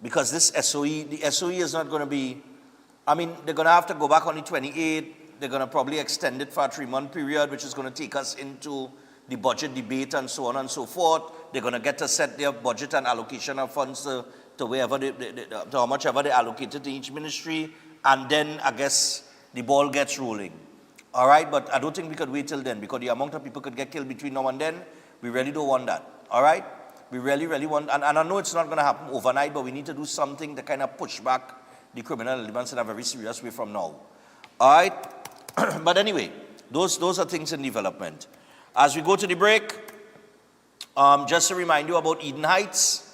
Because the SOE is not going to be, I mean, they're going to have to go back on the 28th. They're going to probably extend it for a 3-month period, which is going to take us into the budget debate and so on and so forth. They're going to get to set their budget and allocation of funds to wherever to how much ever they allocated to each ministry. And then I guess the ball gets rolling. All right, but I don't think we could wait till then, because the amount of people could get killed between now and then, we really don't want that. All right? We really, really want, and I know it's not going to happen overnight, but we need to do something to kind of push back the criminal elements in a very serious way from now. All right? But anyway, those are things in development. As we go to the break, just to remind you about Eden Heights.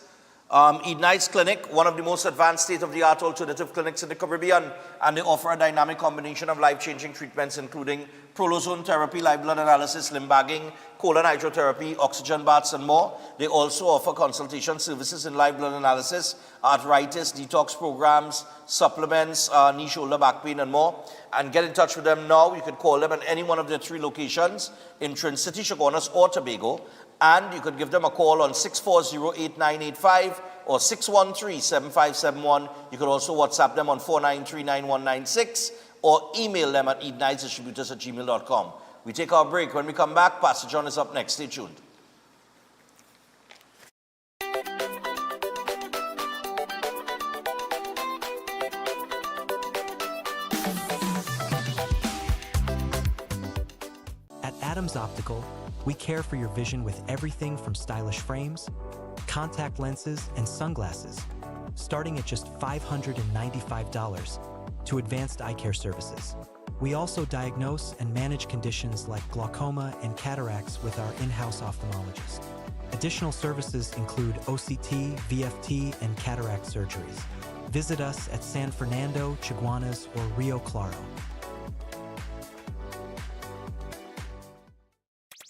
Eden Heights Clinic, one of the most advanced state-of-the-art alternative clinics in the Caribbean, and they offer a dynamic combination of life-changing treatments, including prolozone therapy, live blood analysis, limb bagging, colon hydrotherapy, oxygen baths, and more. They also offer consultation services in live blood analysis, arthritis, detox programs, supplements, knee, shoulder, back pain, and more. And get in touch with them now. You can call them at any one of their 3 locations in Trin City, Chaguanas, or Tobago. And you could give them a call on 640-8985 or 613-7571. You could also WhatsApp them on 493-9196 or email them at edenheightsdistributors@gmail.com. We take our break. When we come back, Pastor John is up next. Stay tuned. At Adams Optical, we care for your vision with everything from stylish frames, contact lenses, and sunglasses, starting at just $595, to advanced eye care services. We also diagnose and manage conditions like glaucoma and cataracts with our in-house ophthalmologist. Additional services include OCT, VFT, and cataract surgeries. Visit us at San Fernando, Chaguanas, or Rio Claro.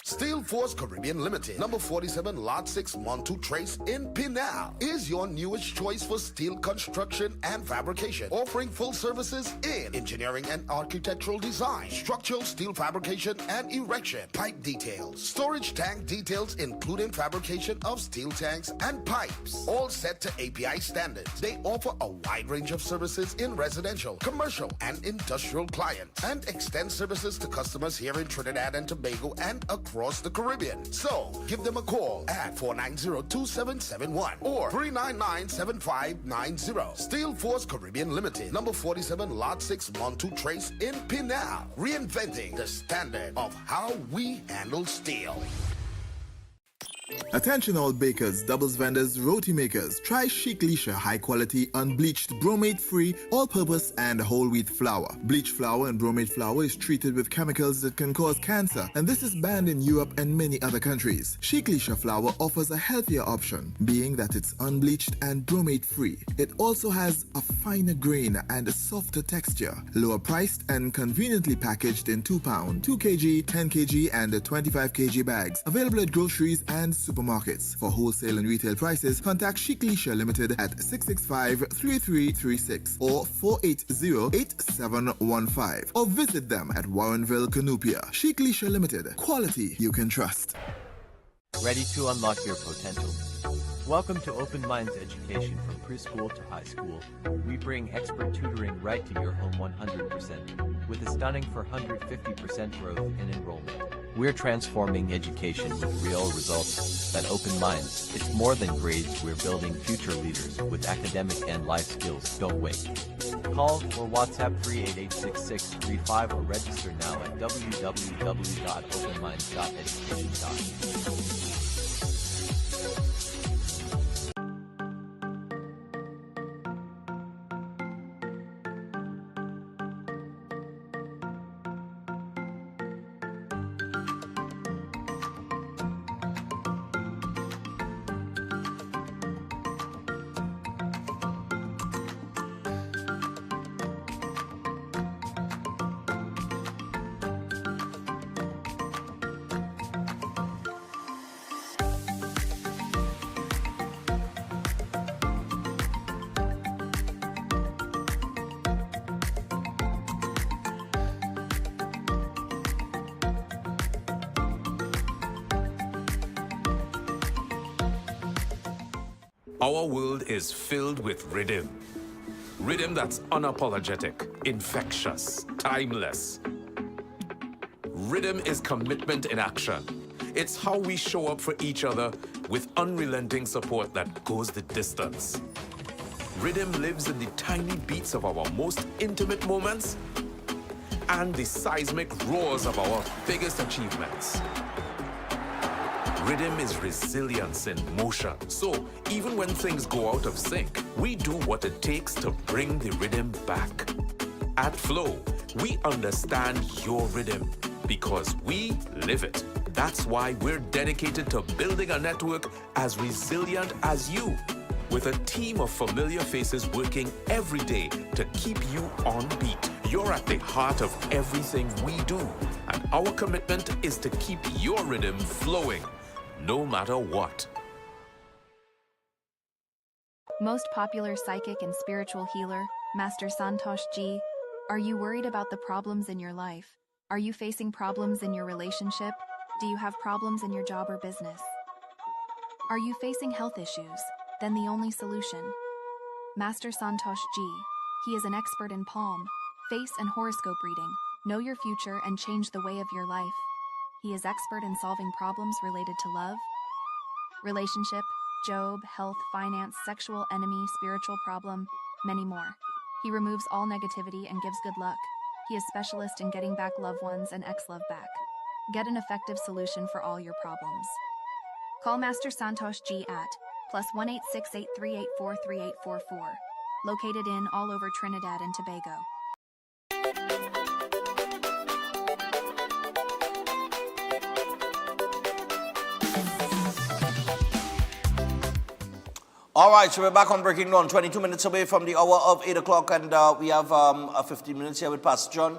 Steel Force Caribbean Limited, number 47, Lot 6, Montu Trace in Pinal, is your newest choice for steel construction and fabrication, offering full services in engineering and architectural design, structural steel fabrication and erection, pipe details, storage tank details, including fabrication of steel tanks and pipes, all set to API standards. They offer a wide range of services in residential, commercial, and industrial clients, and extend services to customers here in Trinidad and Tobago and across the Caribbean. So give them a call at 490-2771 or 399-7590. Steel Force Caribbean Limited, number 47, Lot 6, Montu Trace in Pinal. Reinventing the standard of how we handle steel. Attention all bakers, doubles vendors, roti makers. Try Chic Leisha high quality, unbleached, bromate free, all purpose and whole wheat flour. Bleached flour and bromate flour is treated with chemicals that can cause cancer, and this is banned in Europe and many other countries. Chic Leisha flour offers a healthier option, being that it's unbleached and bromate free. It also has a finer grain and a softer texture, lower priced and conveniently packaged in 2 pound, 2 kg, 10 kg and 25 kg bags. Available at groceries and supermarkets. For wholesale and retail prices, contact Chic Leisha Limited at 665-3336 or 480-8715 or visit them at Warrenville, Canupia. Chic Leisha Limited. Quality you can trust. Ready to unlock your potential? Welcome to Open Minds Education from preschool to high school. We bring expert tutoring right to your home 100%, with a stunning 450% growth in enrollment. We're transforming education with real results. At Open Minds, it's more than grades, we're building future leaders with academic and life skills. Don't wait. Call or WhatsApp 388-6635 or register now at www.openminds.education.com. Our world is filled with rhythm. Rhythm that's unapologetic, infectious, timeless. Rhythm is commitment in action. It's how we show up for each other with unrelenting support that goes the distance. Rhythm lives in the tiny beats of our most intimate moments and the seismic roars of our biggest achievements. Rhythm is resilience in motion. So even when things go out of sync, we do what it takes to bring the rhythm back. At Flow, we understand your rhythm because we live it. That's why we're dedicated to building a network as resilient as you, with a team of familiar faces working every day to keep you on beat. You're at the heart of everything we do, and our commitment is to keep your rhythm flowing, no matter what. Most popular psychic and spiritual healer, Master Santosh Ji. Are you worried about the problems in your life? Are you facing problems in your relationship? Do you have problems in your job or business? Are you facing health issues? Then the only solution. Master Santosh Ji. He is an expert in palm, face and horoscope reading. Know your future and change the way of your life. He is expert in solving problems related to love, relationship, job, health, finance, sexual, enemy, spiritual problem, many more. He removes all negativity and gives good luck. He is specialist in getting back loved ones and ex-love back. Get an effective solution for all your problems. Call Master Santosh Ji at +1 868-384-3844. Located in all over Trinidad and Tobago. All right, so we're back on Breaking Dawn, 22 minutes away from the hour of 8 o'clock, and we have 15 minutes here with Pastor John.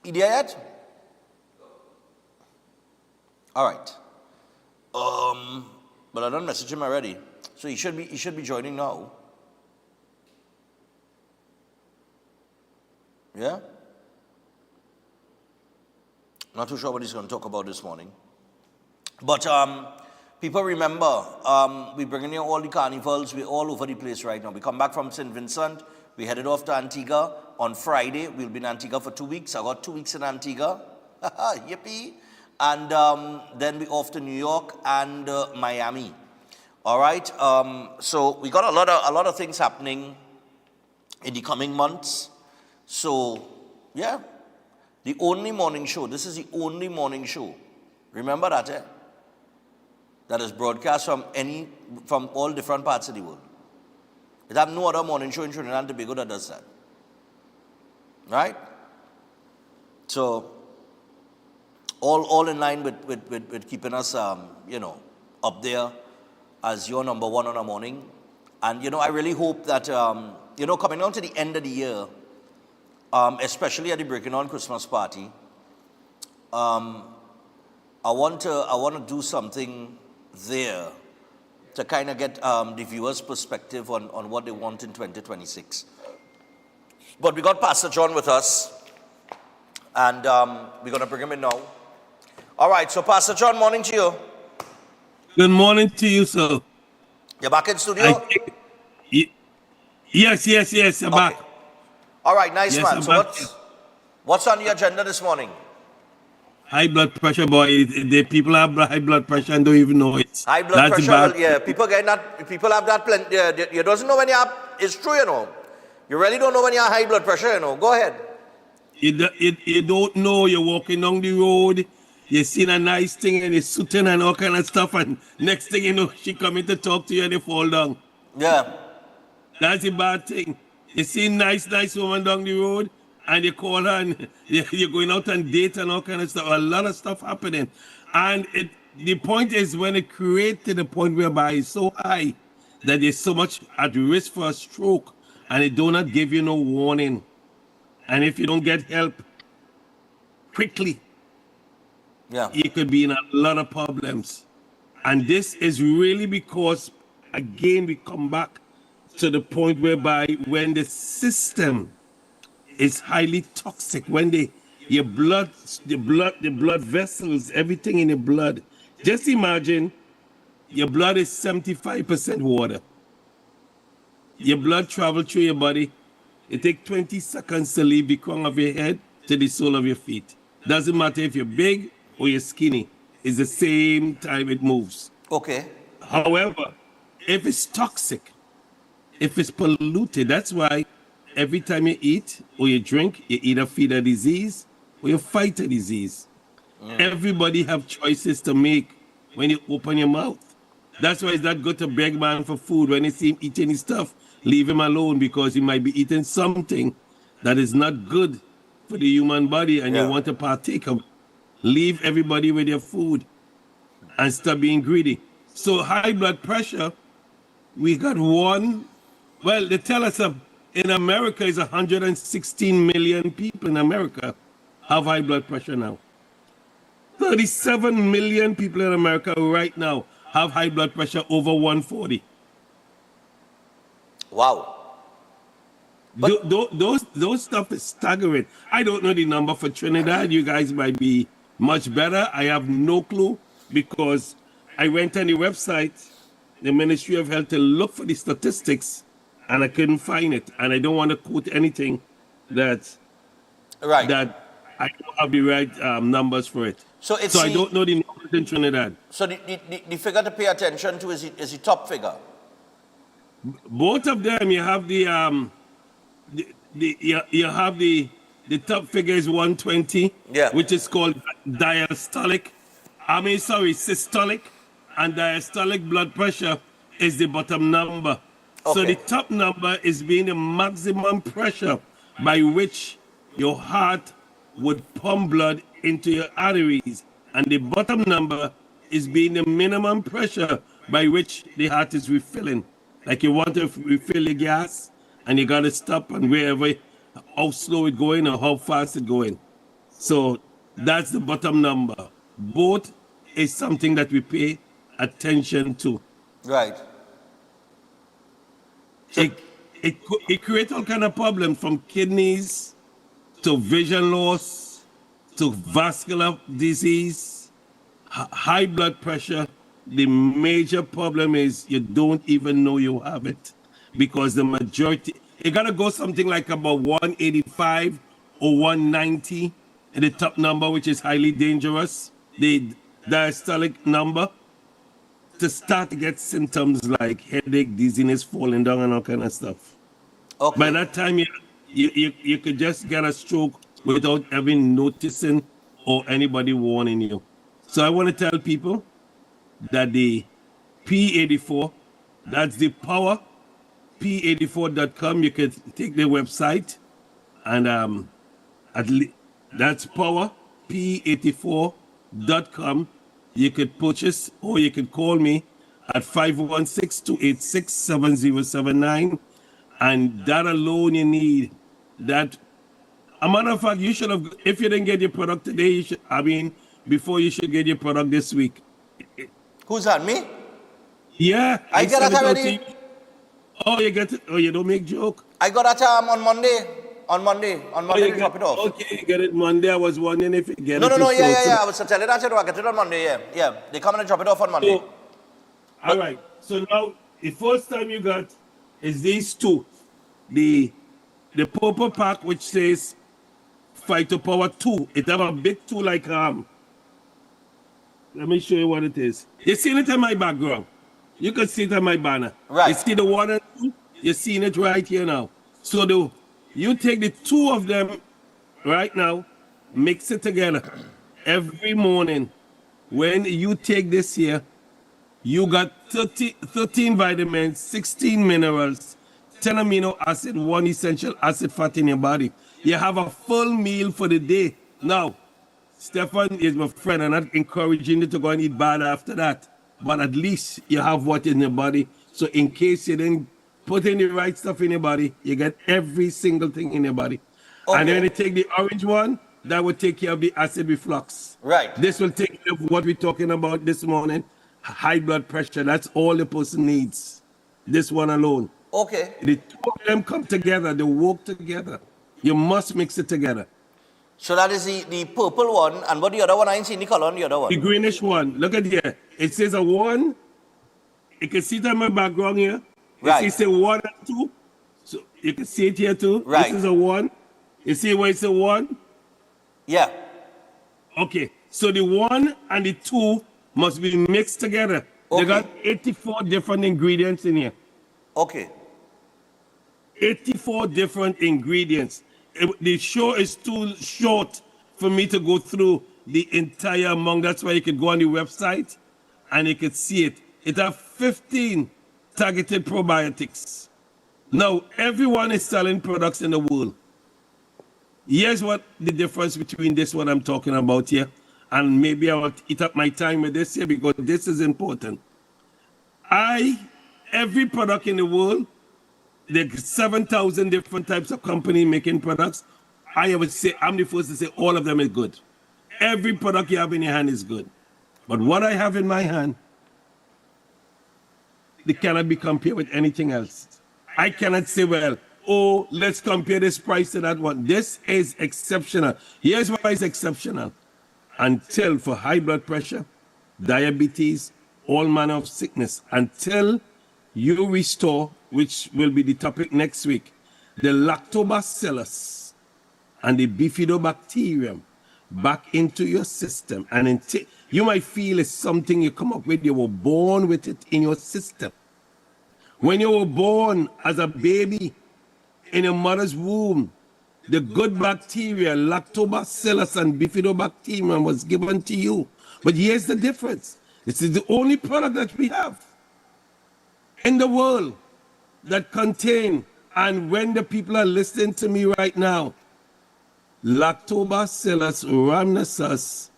You there yet? All right. But I don't message him already, so he should be joining now. Yeah? Not too sure what he's going to talk about this morning. But people remember, we're bringing in all the carnivals. We're all over the place right now. We come back from St. Vincent. We headed off to Antigua on Friday. We'll be in Antigua for 2 weeks. I got 2 weeks in Antigua. Yippee. and then we're off to New York and Miami. All right. So we got a lot of things happening in the coming months. So yeah, the only morning show. This is the only morning show. Remember that, eh? That is broadcast from all different parts of the world. There's have no other morning show in Trinidad and Tobago that does that. Right? So, all in line with keeping us, up there as your number one on a morning. And, I really hope that, coming down to the end of the year, especially at the Breaking On Christmas party, I want to do something there to kind of get the viewers' perspective on what they want in 2026. But we got Pastor John with us, and we're going to bring him in now. All right, so Pastor John, morning to you. Good morning to you, sir. You're back in studio? Yes, I'm back. All right, nice, yes, man. I'm So back. what's on the agenda this morning? High blood pressure, boy. The people have high blood pressure and don't even know it. High blood That's pressure, bad. well, yeah, people have that plenty. You doesn't know when you have, it's true, You really don't know when you have high blood pressure, Go ahead. You don't know. You're walking down the road, you seen a nice thing and you're sitting and all kind of stuff, and next thing you know, she coming to talk to you and they fall down. Yeah. That's a bad thing. You see nice woman down the road and you call her and you're going out on date and all kind of stuff. A lot of stuff happening. And the point is when it creates to the point whereby it's so high that there's so much at risk for a stroke and it do not give you no warning. And if you don't get help quickly, you could be in a lot of problems. And this is really because, again, we come back to the point whereby when the system is highly toxic, when the blood vessels, everything in the blood, just imagine your blood is 75% water. Your blood travels through your body. It takes 20 seconds to leave the crown of your head to the sole of your feet. Doesn't matter if you're big or you're skinny. It's the same time it moves. Okay. However, if it's toxic, if it's polluted, that's why every time you eat or you drink, you either feed a disease or you fight a disease. Everybody have choices to make when you open your mouth. That's why it's not good to beg man for food. When you see him eating his stuff, leave him alone because he might be eating something that is not good for the human body and you want to partake of it. Leave everybody with their food and stop being greedy. So high blood pressure, we got they tell us in America is 116 million people in America have high blood pressure now. 37 million people in America right now have high blood pressure over 140. Wow. Those stuff is staggering. I don't know the number for Trinidad. You guys might be much better. I have no clue because I went on the website, the Ministry of Health, to look for the statistics and I couldn't find it. And I don't want to quote anything that I don't have the right numbers for it. So I don't know the numbers in Trinidad. So the figure to pay attention to is the top figure. Both of them, you have the top figure is 120, which is called systolic, and diastolic blood pressure is the bottom number. So the top number is being the maximum pressure by which your heart would pump blood into your arteries, and the bottom number is being the minimum pressure by which the heart is refilling. Like you want to refill the gas and you got to stop and wherever, how slow it going or how fast it going. So that's the bottom number. Both is something that we pay attention to. Right. It creates all kind of problems from kidneys to vision loss to vascular disease, high blood pressure. The major problem is you don't even know you have it because the majority, you got to go something like about 185 or 190 in the top number, which is highly dangerous. the diastolic number to start to get symptoms like headache, dizziness, falling down, and all kind of stuff. Okay. By that time, you could just get a stroke without even noticing or anybody warning you. So I want to tell people that the P84, that's the power, P84.com. You can take the website and that's power, P84.com. You could purchase or you could call me at 516-286-7079. And that alone you need. That, a matter of fact, you should have, if you didn't get your product today, you should, before you should get your product this week. Who's that, me? Yeah. I got it already. Oh, you get it? Oh, you don't make joke? I got it on Monday. On Monday, they drop it off. Okay, you get it Monday. I was wondering if you get it. No, yeah. I was telling that you I get it on Monday, yeah. They come and drop it off on Monday. So, all right. So now, the first time you got is these two. The purple pack, which says Fighter Power 2. It have a big 2 like let me show you what it is. You seen it in my background. You can see it on my banner. Right. You see the 1 and 2? You're seeing it right here now. So you take the 2 of them right now, mix it together. Every morning, when you take this here, you got 13 vitamins, 16 minerals, 10 amino acid, 1 essential acid fat in your body. You have a full meal for the day. Now, Stefan is my friend. I'm not encouraging you to go and eat bad after that. But at least you have what in your body. So in case you didn't put in the right stuff in your body, you get every single thing in your body. Okay. And then you take the orange one, that will take care of the acid reflux. Right. This will take care of what we're talking about this morning. High blood pressure. That's all the person needs. This one alone. Okay. The 2 of them come together. They work together. You must mix it together. So that is the purple one. And what the other one? I ain't seen the color on the other one. The greenish one. Look at here. It says a 1. You can see it on my background here. Right. It says 1 and 2. So you can see it here too. Right. This is a 1. You see where it's a 1? Yeah. Okay. So the 1 and the 2 must be mixed together. Okay. They got 84 different ingredients in here. Okay. 84 different ingredients. The show is too short for me to go through the entire amount. That's why you could go on the website and you could see it. It has 15 targeted probiotics. Now, everyone is selling products in the world. Here's what the difference between this one I'm talking about here, and maybe I will eat up my time with this here because this is important. Every product in the world, there's 7,000 different types of company making products. I would say, I'm the first to say all of them is good. Every product you have in your hand is good. But what I have in my hand, they cannot be compared with anything else. I cannot say, well, oh, let's compare this price to that one. This is exceptional. Here's why it's exceptional. Until for high blood pressure, diabetes, all manner of sickness, until you restore, which will be the topic next week, the lactobacillus and the bifidobacterium back into your system. And you might feel it's something you come up with. You were born with it in your system. When you were born as a baby in your mother's womb, the good bacteria, lactobacillus and bifidobacterium, was given to you. But here's the difference. This is the only product that we have in the world that contain, and when the people are listening to me right now, Lactobacillus rhamnosus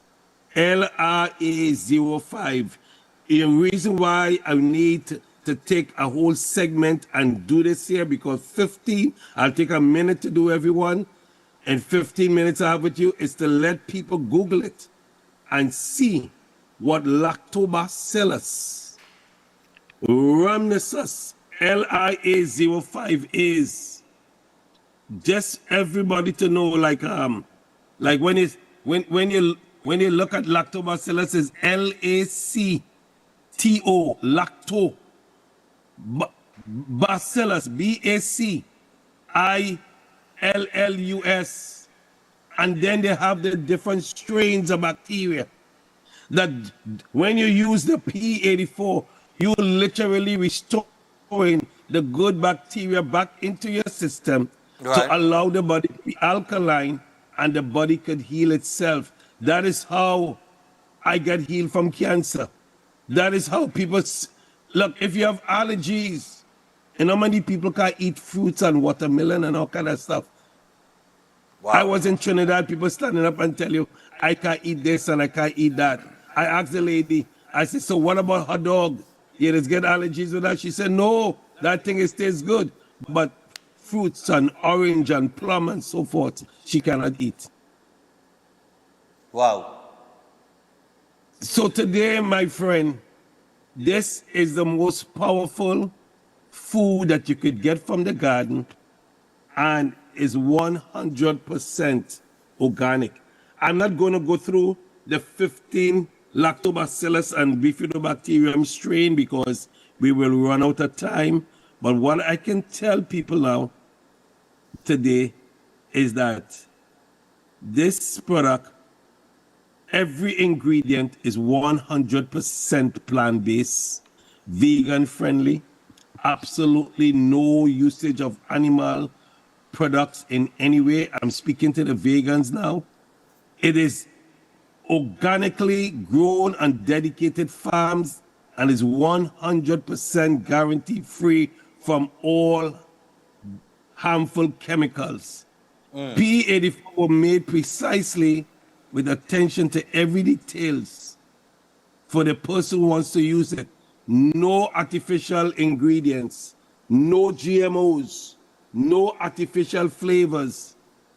LRA05. The reason why I need to take a whole segment and do this here, because 15, I'll take a minute to do everyone, and 15 minutes I have with you is to let people Google it and see what Lactobacillus rhamnosus LRA05 is. Just everybody to know, like when you look at lactobacillus, is LACTO, lacto, bacillus, BACILLUS, and then they have the different strains of bacteria. that when you use the P84, you literally restoring the good bacteria back into your system to allow the body to be alkaline and the body could heal itself. That is how I got healed from cancer. That is how people, look, if you have allergies, and how many people can eat fruits and watermelon and all kind of stuff. Wow. I was in Trinidad, people standing up and tell you, I can't eat this and I can't eat that. I asked the lady, I said, so what about hot dog? You just get allergies with that? She said, no, that thing tastes good. But fruits and orange and plum and so forth, she cannot eat. Wow. So today, my friend, this is the most powerful food that you could get from the garden and is 100% organic. I'm not going to go through the 15 lactobacillus and bifidobacterium strain because we will run out of time. But what I can tell people now today is that this product, every ingredient is 100% plant-based, vegan-friendly, absolutely no usage of animal products in any way. I'm speaking to the vegans now. It is organically grown and dedicated farms and is 100% guarantee-free from all harmful chemicals. P84 were made precisely with attention to every details for the person who wants to use it. No artificial ingredients, no GMOs, no artificial flavors.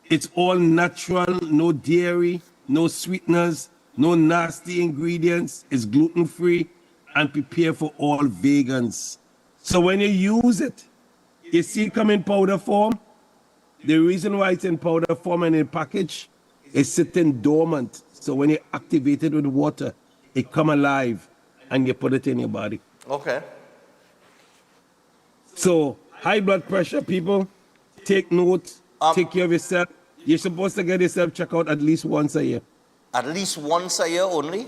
It's all natural, no dairy, no sweeteners, no nasty ingredients. It's gluten-free and prepared for all vegans. So when you use it, you see it come in powder form. The reason why it's in powder form and in package, it's sitting dormant. So when you activate it with water, it come alive and you put it in your body. Okay. So high blood pressure, people, take note, take care of yourself. You're supposed to get yourself checked out at least once a year. At least once a year only?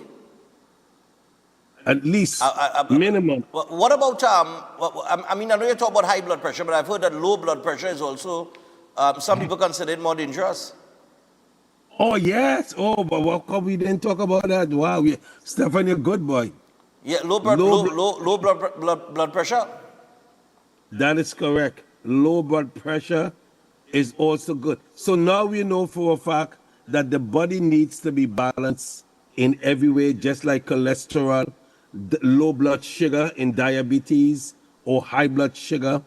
At least, minimum. What about, I mean, I know you talk about high blood pressure, but I've heard that low blood pressure is also, some people consider it more dangerous. Oh, yes. Oh, but what come we didn't talk about that? Wow, yeah. Stefan, you're a good boy. Yeah, low blood pressure? That is correct. Low blood pressure is also good. So now we know for a fact that the body needs to be balanced in every way, just like cholesterol, low blood sugar in diabetes, or high blood sugar,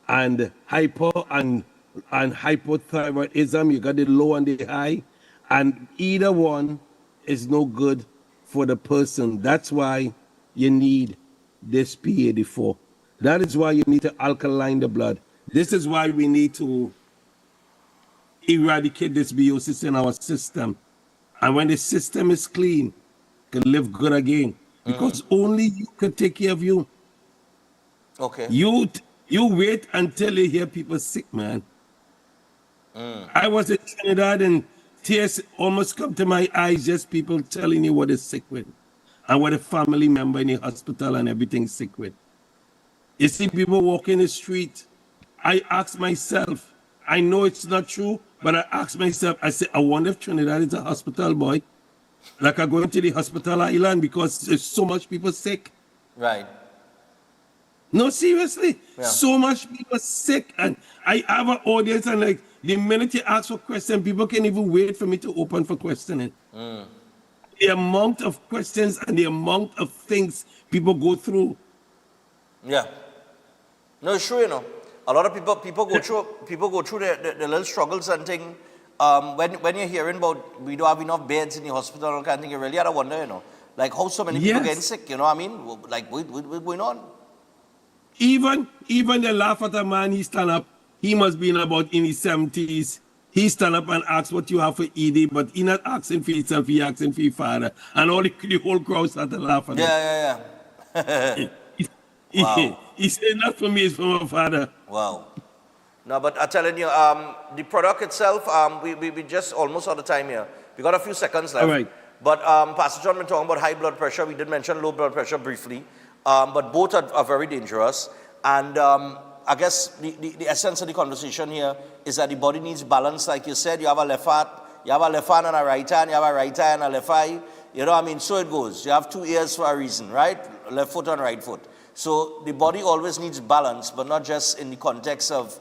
and hypo and hypothyroidism. You got the low and the high, and either one is no good for the person. That's why you need this P84. That is why you need to alkaline the blood. This is why we need to eradicate this biosis in our system. And when the system is clean, you can live good again. Because only you can take care of you. Okay. You wait until you hear people sick, man. I was in Trinidad and tears almost come to my eyes, just people telling you what they're sick with. And what a family member in the hospital and everything sick with. You see people walking the street. I ask myself, I know it's not true, but I ask myself, I say, I wonder if Trinidad is a hospital, boy. Like I go into the hospital island because there's so much people sick. Right. No, seriously. Yeah. So much people sick. And I have an audience and like the minute you ask for questions, people can't even wait for me to open for questioning. The amount of questions and the amount of things people go through. Yeah. No, it's true, you know. A lot of people go through the little struggles and things. When you're hearing about we don't have enough beds in the hospital or kind of thing, you really have to wonder, you know, like how so many people getting sick, you know what I mean? Like what's going on? Even they laugh at a man, he stand up, he must be in his 70s. He stand up and ask what you have for ED, but he not asking for himself, he asking for his father. And all the whole crowd start to laugh at him. Yeah. Wow. He said, not for me, it's for my father. Wow. No, but I'm telling you, the product itself, we just almost out of time here. We got a few seconds left. All right. But Pastor John been talking about high blood pressure. We did mention low blood pressure briefly. But both are very dangerous. And I guess the essence of the conversation here is that the body needs balance. Like you said, you have a left hand, you have a left hand and a right hand, you have a right eye and a left eye. You know what I mean? So it goes. You have 2 ears for a reason, right? Left foot and right foot. So the body always needs balance, but not just in the context of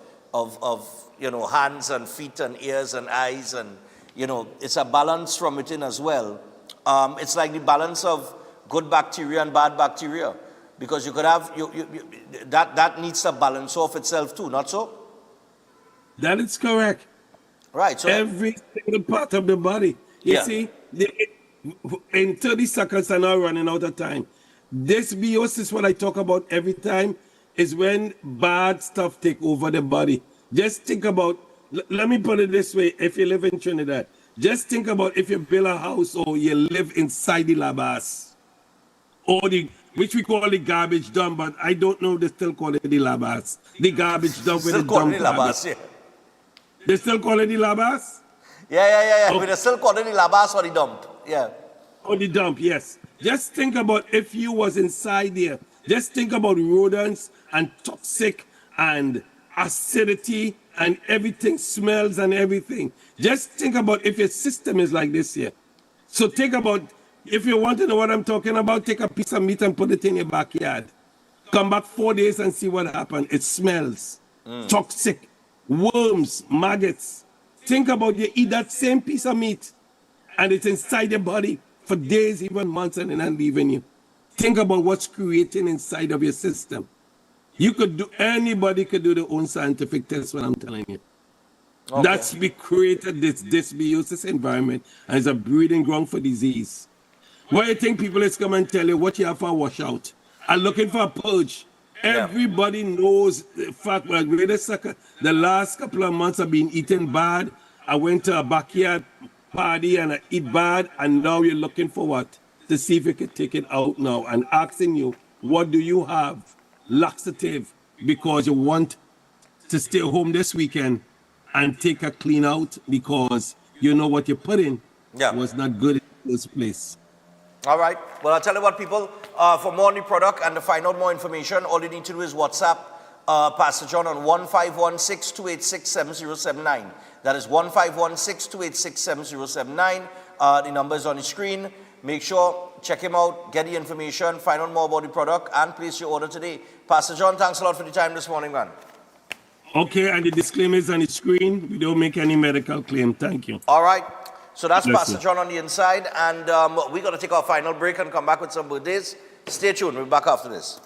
hands and feet and ears and eyes. And, it's a balance from within as well. It's like the balance of good bacteria and bad bacteria. Because you could have, that needs to balance off itself too, not so? That is correct. Right. So every single part of the body. You see, in 30 seconds, I'm now running out of time. Dysbiosis, what I talk about every time, is when bad stuff take over the body. Just think about, let me put it this way, if you live in Trinidad, just think about if you build a house or you live inside the labas, or which we call the garbage dump, but I don't know if they still call it the labas. The garbage dump with the dump. They still call it the labas? Yeah. But they still call it the labas or the dump. Yeah. Or the dump, yes. Just think about if you was inside there. Just think about rodents and toxic and acidity and everything smells and everything. Just think about if your system is like this here. So think about, if you want to know what I'm talking about, take a piece of meat and put it in your backyard. Come back 4 days and see what happened. It smells toxic, worms, maggots. Think about you eat that same piece of meat and it's inside your body for days, even months, and then leaving you. Think about what's creating inside of your system. Anybody could do their own scientific test, what I'm telling you. Okay. That's we created this dysbiosis environment as a breeding ground for disease. Why you think people is come and tell you what you have for a washout? I'm looking for a purge. Everybody knows the fact that the last couple of months I've been eating bad. I went to a backyard party and I eat bad, and now you're looking for what? To see if you can take it out now and asking you, what do you have? Laxative, because you want to stay home this weekend and take a clean out because you know what you put in was not good in the first place. All right. Well, I'll tell you what, people, for more on the product and to find out more information, all you need to do is WhatsApp Pastor John on 1516-286-7079. That is 1516-286-7079. The number is on the screen. Make sure, check him out, get the information, find out more about the product, and place your order today. Pastor John, thanks a lot for the time this morning, man. Okay, and the disclaimer is on the screen. We don't make any medical claim. Thank you. All right. So that's Pastor John on the inside, and we're going to take our final break and come back with some birthdays. Stay tuned. We'll be back after this.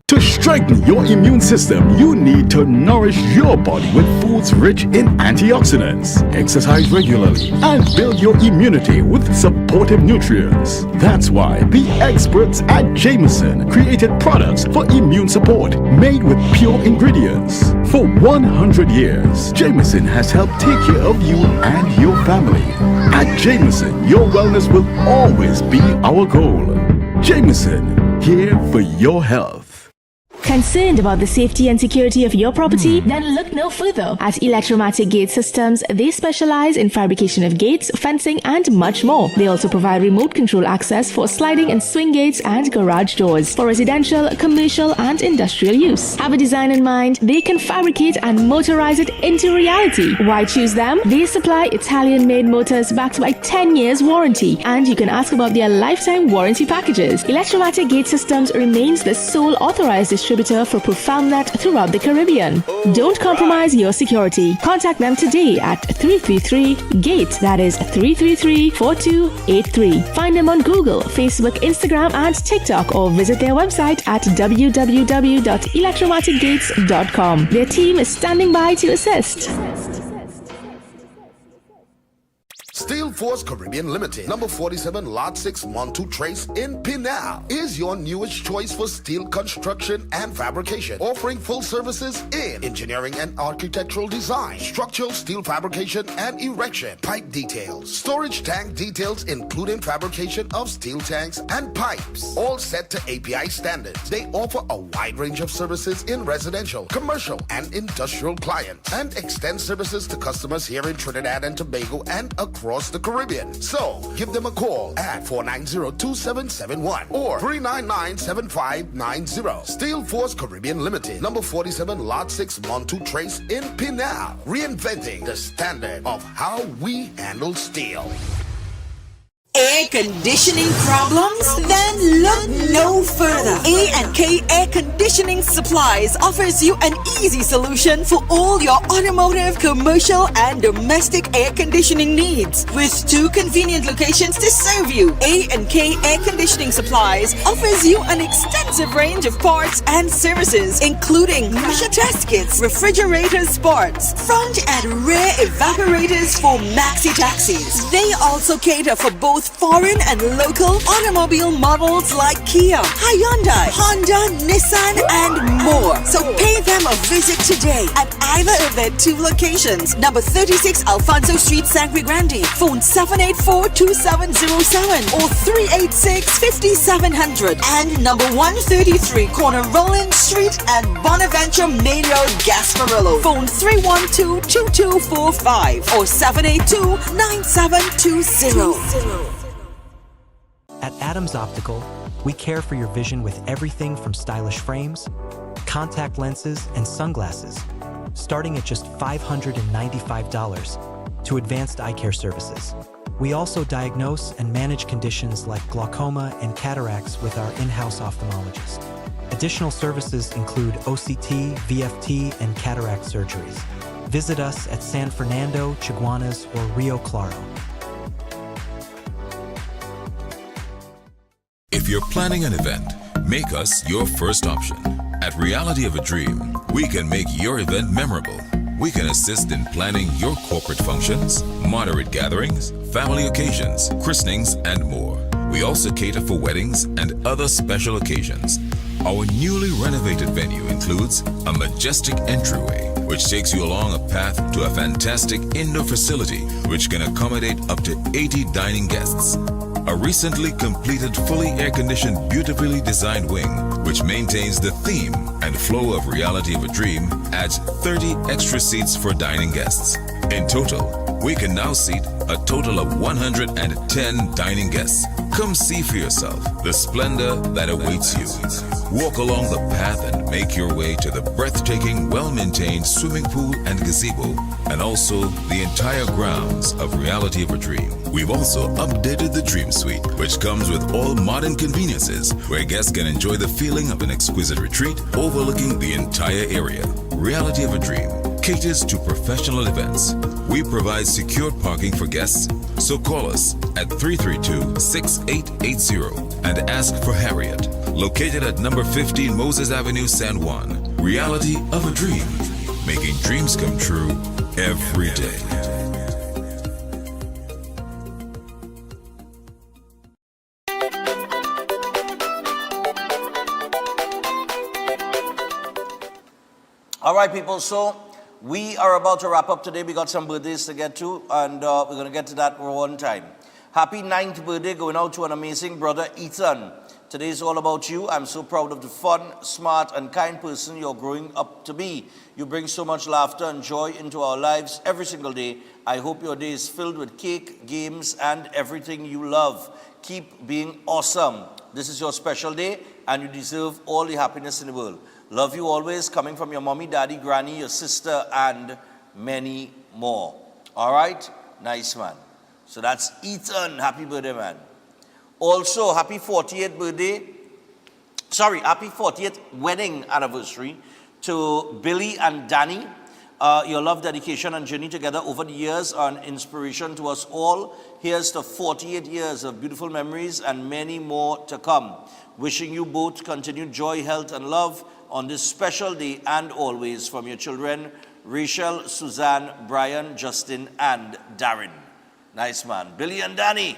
To strengthen your immune system, you need to nourish your body with foods rich in antioxidants. Exercise regularly and build your immunity with supportive nutrients. That's why the experts at Jameson created products for immune support made with pure ingredients. For 100 years, Jameson has helped take care of you and your family. At Jameson, your wellness will always be our goal. Jameson, here for your health. Concerned about the safety and security of your property? Then look no further. At Electromatic Gate Systems, they specialize in fabrication of gates, fencing, and much more. They also provide remote control access for sliding and swing gates and garage doors for residential, commercial, and industrial use. Have a design in mind? They can fabricate and motorize it into reality. Why choose them? They supply Italian-made motors backed by 10 years warranty, and you can ask about their lifetime warranty packages. Electromatic Gate Systems remains the sole authorized distributor for ProfoundNet throughout the Caribbean. Don't compromise your security. Contact them today at 333-GATE. That is 333-4283. Find them on Google, Facebook, Instagram, and TikTok, or visit their website at www.electromaticgates.com. Their team is standing by to assist. Still Force Caribbean Limited, number 47 Lot 6 Montu Trace in Pinal, is your newest choice for steel construction and fabrication, offering full services in engineering and architectural design, structural steel fabrication and erection, pipe details, storage tank details including fabrication of steel tanks and pipes, all set to API standards. They offer a wide range of services in residential, commercial, and industrial clients, and extend services to customers here in Trinidad and Tobago and across the Caribbean. So, give them a call at 490-2771 or 399-7590. Steel Force Caribbean Limited, number 47 Lot 6 Montu Trace in Pinal, reinventing the standard of how we handle steel. Air conditioning problems? Then look no further. A&K Air Conditioning Supplies offers you an easy solution for all your automotive, commercial, and domestic air conditioning needs. With 2 convenient locations to serve you, A&K Air Conditioning Supplies offers you an extensive range of parts and services, including pressure test kits, refrigerators parts, front and rear evaporators for maxi taxis. They also cater for both foreign and local automobile models like Kia, Hyundai, Honda, Nissan, and more. So pay them a visit today at either of their 2 locations. Number 36 Alfonso Street, Sangre Grande. Phone 784-2707 or 386-5700. And number 133 Corner Roland Street and Bonaventure Main Road, Gasparillo. Phone 312-2245 or 782-9720. At Adams Optical, we care for your vision with everything from stylish frames, contact lenses, and sunglasses, starting at just $595, to advanced eye care services. We also diagnose and manage conditions like glaucoma and cataracts with our in-house ophthalmologist. Additional services include OCT, VFT, and cataract surgeries. Visit us at San Fernando, Chaguanas, or Rio Claro. If you're planning an event, make us your first option. At Reality of a Dream, we can make your event memorable. We can assist in planning your corporate functions, moderate gatherings, family occasions, christenings, and more. We also cater for weddings and other special occasions. Our newly renovated venue includes a majestic entryway, which takes you along a path to a fantastic indoor facility which can accommodate up to 80 dining guests. A recently completed fully air-conditioned, beautifully designed wing, which maintains the theme and flow of Reality of a Dream, adds 30 extra seats for dining guests. In total, we can now seat a total of 110 dining guests. Come see for yourself the splendor that awaits you. Walk along the path and make your way to the breathtaking, well-maintained swimming pool and gazebo, and also the entire grounds of Reality of a Dream. We've also updated the Dream Suite, which comes with all modern conveniences, where guests can enjoy the feeling of an exquisite retreat overlooking the entire area. Reality of a Dream caters to professional events. We provide secured parking for guests, so call us at 332-6880 and ask for Harriet, located at number 15 Moses Avenue, San Juan. Reality of a Dream, making dreams come true every day. All right, people, so we are about to wrap up today. We got some birthdays to get to, and we're going to get to that one time. Happy 9th birthday going out to an amazing brother, Ethan. Today is all about you. I'm so proud of the fun, smart, and kind person you're growing up to be. You bring so much laughter and joy into our lives every single day. I hope your day is filled with cake, games, and everything you love. Keep being awesome. This is your special day, and you deserve all the happiness in the world. Love you always, coming from your mommy, daddy, granny, your sister, and many more. All right? Nice, man. So that's Ethan. Happy birthday, man. Also, happy 40th wedding anniversary to Billy and Danny. Your love, dedication, and journey together over the years are an inspiration to us all. Here's to 48 years of beautiful memories and many more to come. Wishing you both continued joy, health, and love on this special day and always, from your children, Rachel, Suzanne, Brian, Justin, and Darren. Nice man. Billy and Danny.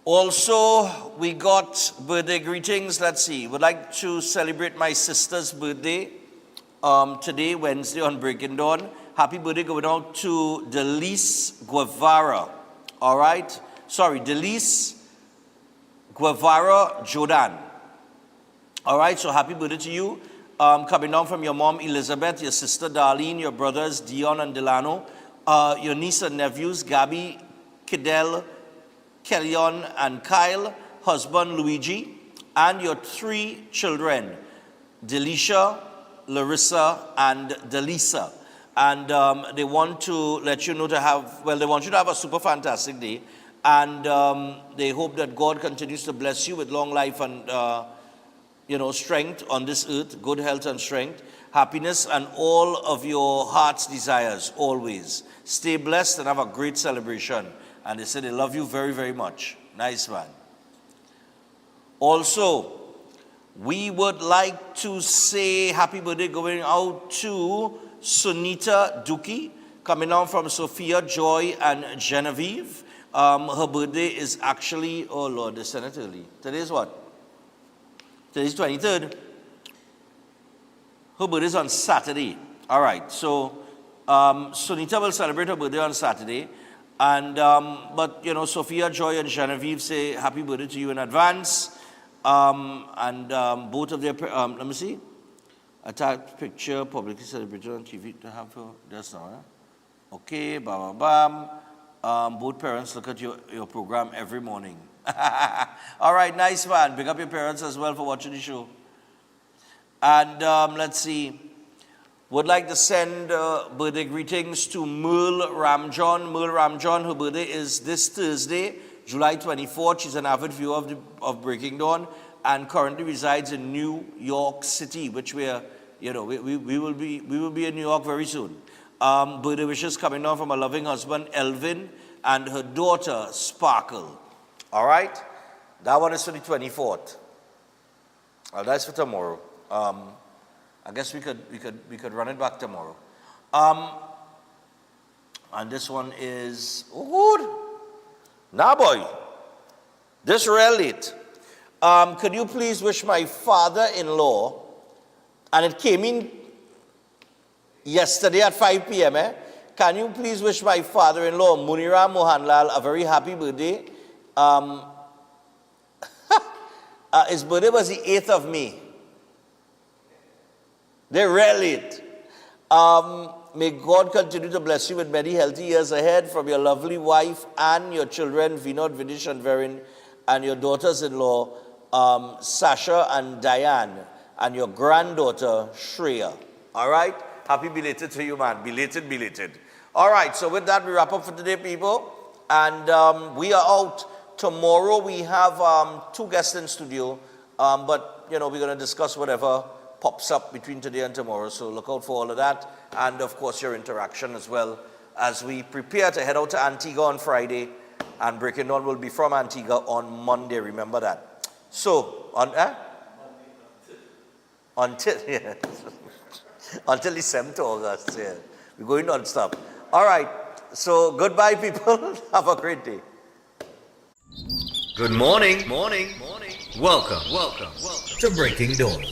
Also, we got birthday greetings. Let's see. Would like to celebrate my sister's birthday today, Wednesday on Breaking Dawn. Happy birthday going out to Delise Guevara. All right? Sorry, Delise Guevara Jordan. All right, so happy birthday to you. Coming down from your mom, Elizabeth, your sister, Darlene, your brothers, Dion and Delano, your niece and nephews, Gabby, Kidel, Kellyon and Kyle, husband Luigi, and your 3 children, Delisha, Larissa, and Delisa. And they want to let you know they want you to have a super fantastic day. And they hope that God continues to bless you with long life and, strength on this earth, good health and strength, happiness, and all of your heart's desires, always. Stay blessed and have a great celebration. And they say they love you very, very much. Nice man. Also, we would like to say happy birthday going out to Sunita Duki, coming down from Sophia, Joy, and Genevieve. Her birthday is actually, oh Lord, they sent it early. Today is what? Today's 23rd. Her birthday is on Saturday. All right, so Sunita will celebrate her birthday on Saturday. And, but, Sophia, Joy, and Genevieve say happy birthday to you in advance. Both of their, let me see. Attached picture, publicly celebrated on TV to have for this now. Okay, bam, bam, bam. Both parents look at your program every morning. All right, nice man. Big up your parents as well for watching the show. And let's see. Would like to send birthday greetings to Merle Ramjohn. Merle Ramjohn, her birthday is this Thursday, July 24th. She's an avid viewer of Breaking Dawn and currently resides in New York City, which we are, we will be in New York very soon. Birthday wishes coming down from her loving husband, Elvin, and her daughter, Sparkle. All right? That one is for the 24th. That's for tomorrow. I guess we could run it back tomorrow. And this one is, oh good. Nah boy, this real late. Could you please wish my father-in-law, and it came in yesterday at 5 p.m. Can you please wish my father-in-law, Munira Mohanlal, a very happy birthday? His birthday was the 8th of May. They're really it. May God continue to bless you with many healthy years ahead from your lovely wife and your children, Vinod, Vidish, and Verin, and your daughters-in-law, Sasha and Diane, and your granddaughter, Shreya. All right? Happy belated to you, man. Belated. All right, so with that, we wrap up for today, people. And we are out. Tomorrow, we have 2 guests in studio. But, we're going to discuss whatever pops up between today and tomorrow, so look out for all of that, and of course your interaction as well as we prepare to head out to Antigua on Friday, and Breaking Dawn will be from Antigua on Monday, remember that. So, until the 7th of August, yeah. We're going non-stop. All right, so goodbye people, have a great day. Good morning. Welcome to Breaking Dawn.